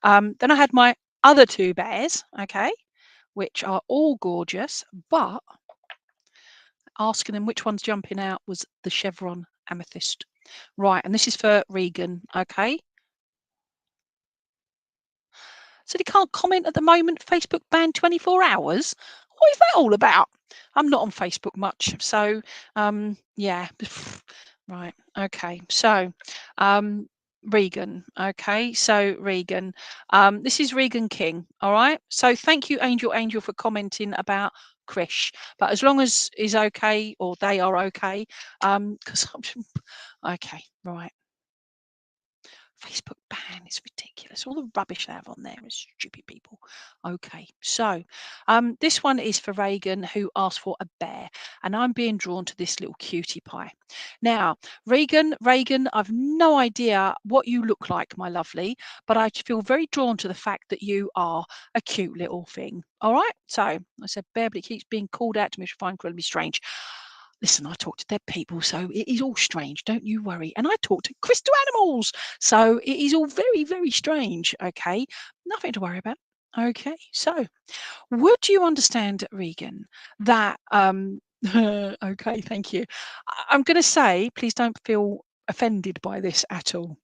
A: Then I had my other 2 bears. Okay, which are all gorgeous, but asking them which one's jumping out was the chevron amethyst. Right, and this is for Regan. Okay. So they can't comment at the moment. Facebook banned 24 hours. What is that all about? I'm not on Facebook much, so yeah. Right. Okay. So Regan. Okay. So Regan. This is Regan King. All right. So thank you, Angel, for commenting about Krish, but as long as he's okay or they are okay, because I'm okay, right. Facebook ban is ridiculous. All the rubbish they have on there is stupid people. Okay, so this one is for Reagan, who asked for a bear, and I'm being drawn to this little cutie pie. Now, Reagan, I've no idea what you look like, my lovely, but I feel very drawn to the fact that you are a cute little thing. All right, so I said bear, but it keeps being called out to me, which I find incredibly strange. Listen, I talk to dead people, so it is all strange. Don't you worry. And I talk to crystal animals, so it is all very, very strange. Okay, nothing to worry about. Okay, so would you understand, Regan, that okay, thank you. I'm going to say, please don't feel offended by this at all.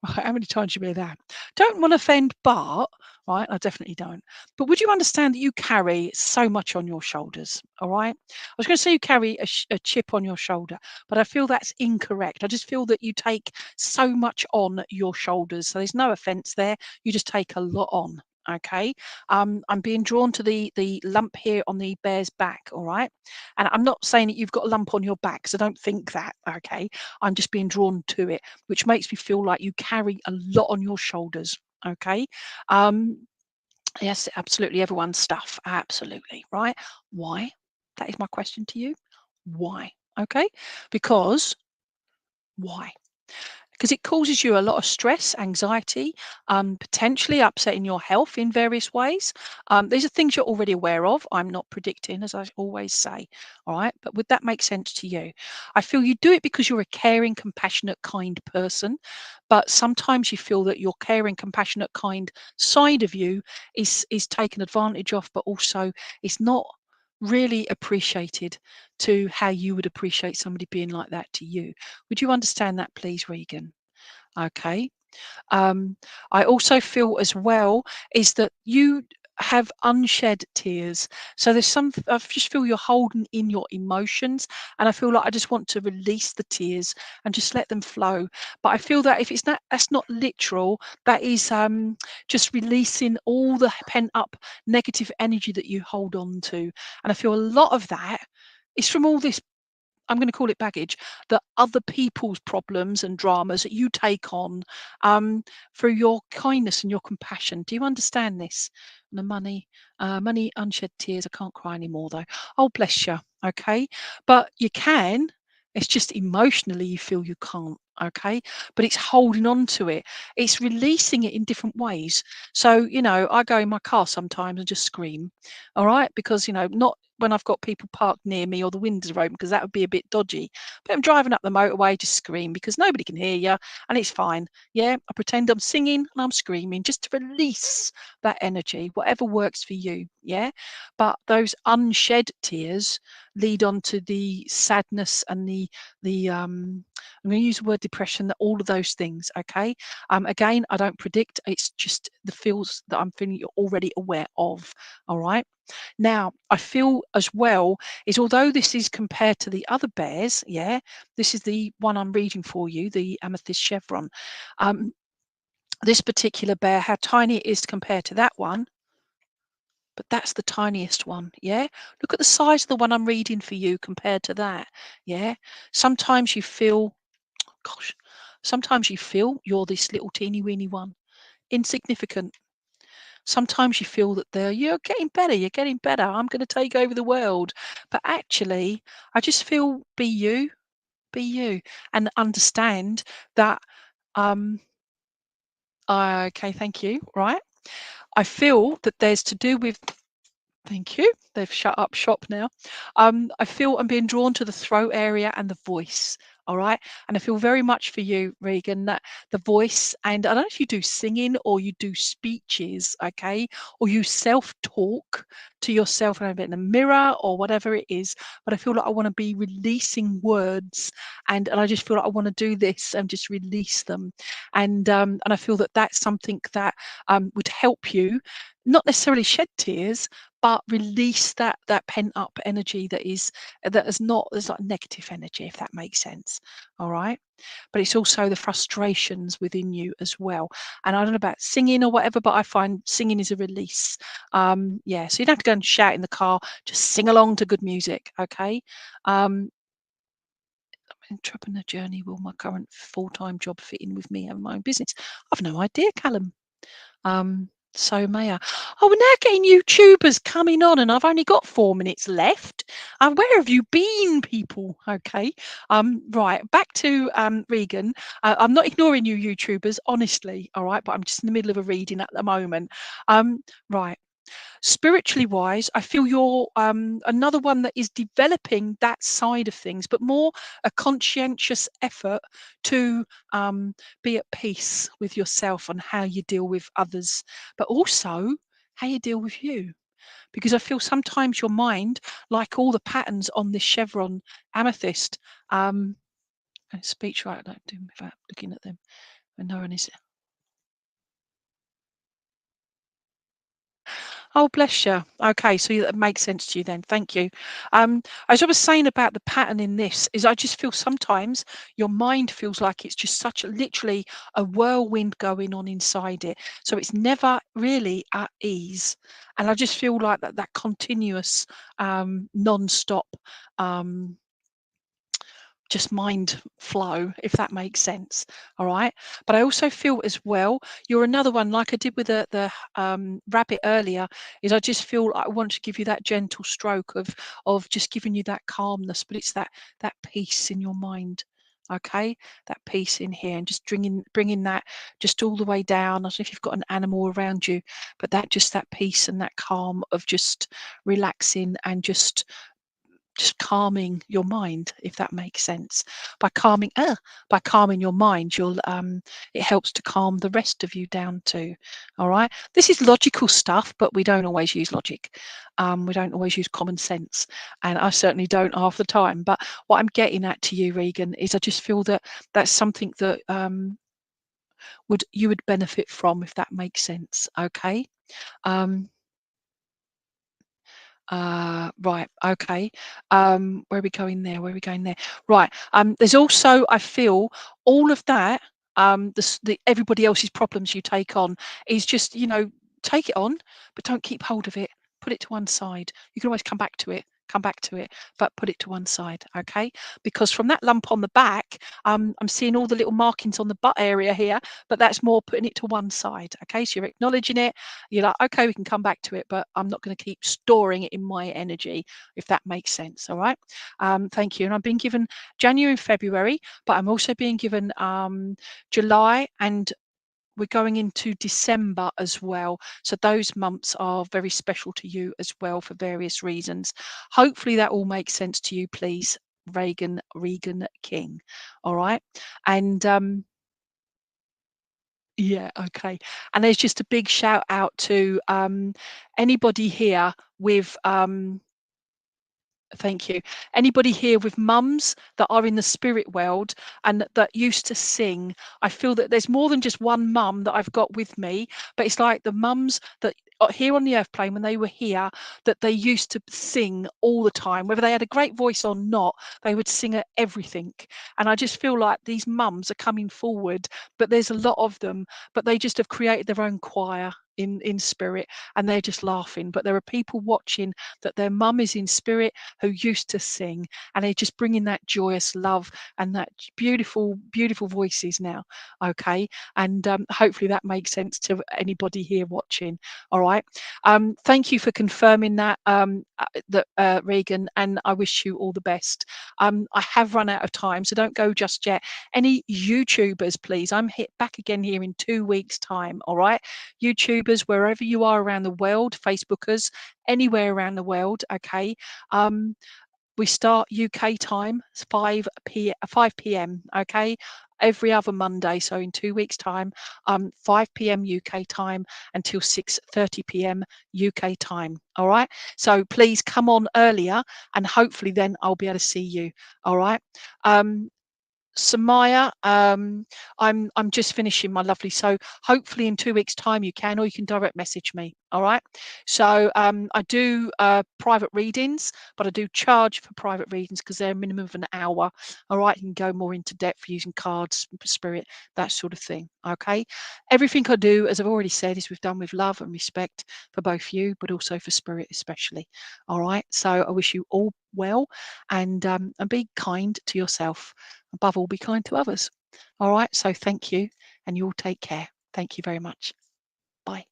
A: Right, how many times you hear that? Don't want to offend Bart, right? I definitely don't. But would you understand that you carry so much on your shoulders? All right. I was going to say you carry a chip on your shoulder, but I feel that's incorrect. I just feel that you take so much on your shoulders. So there's no offense there. You just take a lot on. Okay. I'm being drawn to the lump here on the bear's back. All right. And I'm not saying that you've got a lump on your back, so don't think that. Okay. I'm just being drawn to it, which makes me feel like you carry a lot on your shoulders. Okay. Um, yes, absolutely. Everyone's stuff. Absolutely. Right. Why? That is my question to you. Why? Okay. Because why? Because it causes you a lot of stress, anxiety, potentially upsetting your health in various ways. These are things you're already aware of. I'm not predicting, as I always say. All right. But would that make sense to you? I feel you do it because you're a caring, compassionate, kind person. But sometimes you feel that your caring, compassionate, kind side of you is taken advantage of, but also it's not really appreciated to how you would appreciate somebody being like that to you. Would you understand that, please, Regan? Okay. Um, I also feel as well is that you have unshed tears. So there's some, I just feel you're holding in your emotions, and I feel like I just want to release the tears and just let them flow. But I feel that if it's not, that's not literal. That is just releasing all the pent up negative energy that you hold on to. And I feel a lot of that is from all this, I'm going to call it baggage, that other people's problems and dramas that you take on through your kindness and your compassion. Do you understand this? And the money, unshed tears. I can't cry anymore though. Oh, bless you. Okay. But you can. It's just emotionally you feel you can't. Okay. But it's holding on to it. It's releasing it in different ways. So, I go in my car sometimes and just scream. All right. Because, not when I've got people parked near me or the windows are open, because that would be a bit dodgy. But I'm driving up the motorway, just scream because nobody can hear you and it's fine. Yeah, I pretend I'm singing and I'm screaming just to release that energy, whatever works for you. Yeah, but those unshed tears lead on to the sadness and the I'm going to use the word depression, all of those things. Okay. Again, I don't predict. It's just the feels that I'm feeling you're already aware of. All right. Now, I feel as well is although this is compared to the other bears, yeah, this is the one I'm reading for you, the amethyst chevron. This particular bear, how tiny it is compared to that one, but that's the tiniest one, yeah? Look at the size of the one I'm reading for you compared to that, yeah? Sometimes you feel, gosh, sometimes you feel you're this little teeny weeny one, insignificant. Sometimes you feel that you're getting better, I'm going to take over the world. But actually, I just feel be you, and understand that. Um, okay, thank you. Right, I feel that there's to do with. Thank you. They've shut up shop now. I feel I'm being drawn to the throat area and the voice. All right. And I feel very much for you, Regan, that the voice, and I don't know if you do singing or you do speeches, okay, or you self-talk to yourself and in the mirror or whatever it is. But I feel like I want to be releasing words, and I just feel like I want to do this and just release them. And I feel that that's something that would help you not necessarily shed tears, but release that pent up energy that is not there's like negative energy, if that makes sense. All right. But it's also the frustrations within you as well. And I don't know about singing or whatever, but I find singing is a release. Yeah, so you don't have to go and shout in the car, just sing along to good music. Okay. Um, Entrepreneur journey, will my current full-time job fit in with me having my own business? I've no idea, Callum. So may I? Oh, we're now getting YouTubers coming on, and I've only got 4 minutes left. Where have you been, people? Okay. Right, back to Regan. I'm not ignoring you, YouTubers, honestly. All right, but I'm just in the middle of a reading at the moment. Right. Spiritually wise, I feel you're another one that is developing that side of things, but more a conscientious effort to be at peace with yourself and how you deal with others, but also how you deal with you. Because I feel sometimes your mind, like all the patterns on this chevron amethyst, speech right, I don't do without looking at them when no one is. Oh, bless you. Okay, so that makes sense to you then. Thank you. As I was saying about the pattern in this, is I just feel sometimes your mind feels like it's just such a literally a whirlwind going on inside it. So it's never really at ease. And I just feel like that continuous non-stop um just mind flow, if that makes sense. All right. But I also feel as well, you're another one, like I did with the rabbit earlier, is I just feel like I want to give you that gentle stroke of just giving you that calmness, but it's that peace in your mind. Okay, that peace in here, and just bringing that just all the way down. I don't know if you've got an animal around you, but that peace and that calm of just relaxing and just calming your mind, if that makes sense. By calming your mind, you'll it helps to calm the rest of you down too. All right, this is logical stuff, but we don't always use logic. We don't always use common sense, and I certainly don't half the time. But what I'm getting at to you, Regan, is I just feel that that's something that would benefit from, if that makes sense. Okay. um right. Okay. Where are we going there? Where are we going there? Right. There's also, I feel, all of that. Everybody else's problems you take on is just, take it on, but don't keep hold of it. Put it to one side. You can always come back to it. Come back to it, but put it to one side. Okay. Because from that lump on the back, I'm seeing all the little markings on the butt area here, but that's more putting it to one side. Okay. So you're acknowledging it, you're like, okay, we can come back to it, but I'm not going to keep storing it in my energy, if that makes sense. All right. Thank you. And I've been given January and February, but I'm also being given July, and we're going into December as well. So those months are very special to you as well for various reasons. Hopefully that all makes sense to you, please. Regan King. All right. And yeah, okay. And there's just a big shout out to anybody here with thank you. Anybody here with mums that are in the spirit world and that used to sing? I feel that there's more than just one mum that I've got with me, but it's like the mums that are here on the earth plane when they were here, that they used to sing all the time, whether they had a great voice or not, they would sing at everything. And I just feel like these mums are coming forward, but there's a lot of them, but they just have created their own choir in spirit, and they're just laughing. But there are people watching that their mum is in spirit who used to sing, and they're just bringing that joyous love and that beautiful, beautiful voices now. Okay. And hopefully that makes sense to anybody here watching. All right. Thank you for confirming that, Regan, and I wish you all the best. I have run out of time, so don't go just yet. Any YouTubers, please, I'm back again here in 2 weeks time. All right. YouTubers, wherever you are around the world, Facebookers, anywhere around the world. Okay. um, we start UK time, it's 5 p.m. Okay, every other Monday. So in 2 weeks time, 5 p.m. UK time until 6:30 p.m. UK time. All right. So please come on earlier, and hopefully then I'll be able to see you. All right. Samaya, I'm just finishing, my lovely. So hopefully in 2 weeks time you can, or you can direct message me. All right. So I do private readings, but I do charge for private readings because they're a minimum of an hour. All right. You can go more into depth using cards, spirit, that sort of thing. Okay. Everything I do, as I've already said, is we've done with love and respect for both you, but also for spirit, especially. All right. So I wish you all well, and be kind to yourself. Above all, be kind to others. All right. So thank you, and you all take care. Thank you very much. Bye.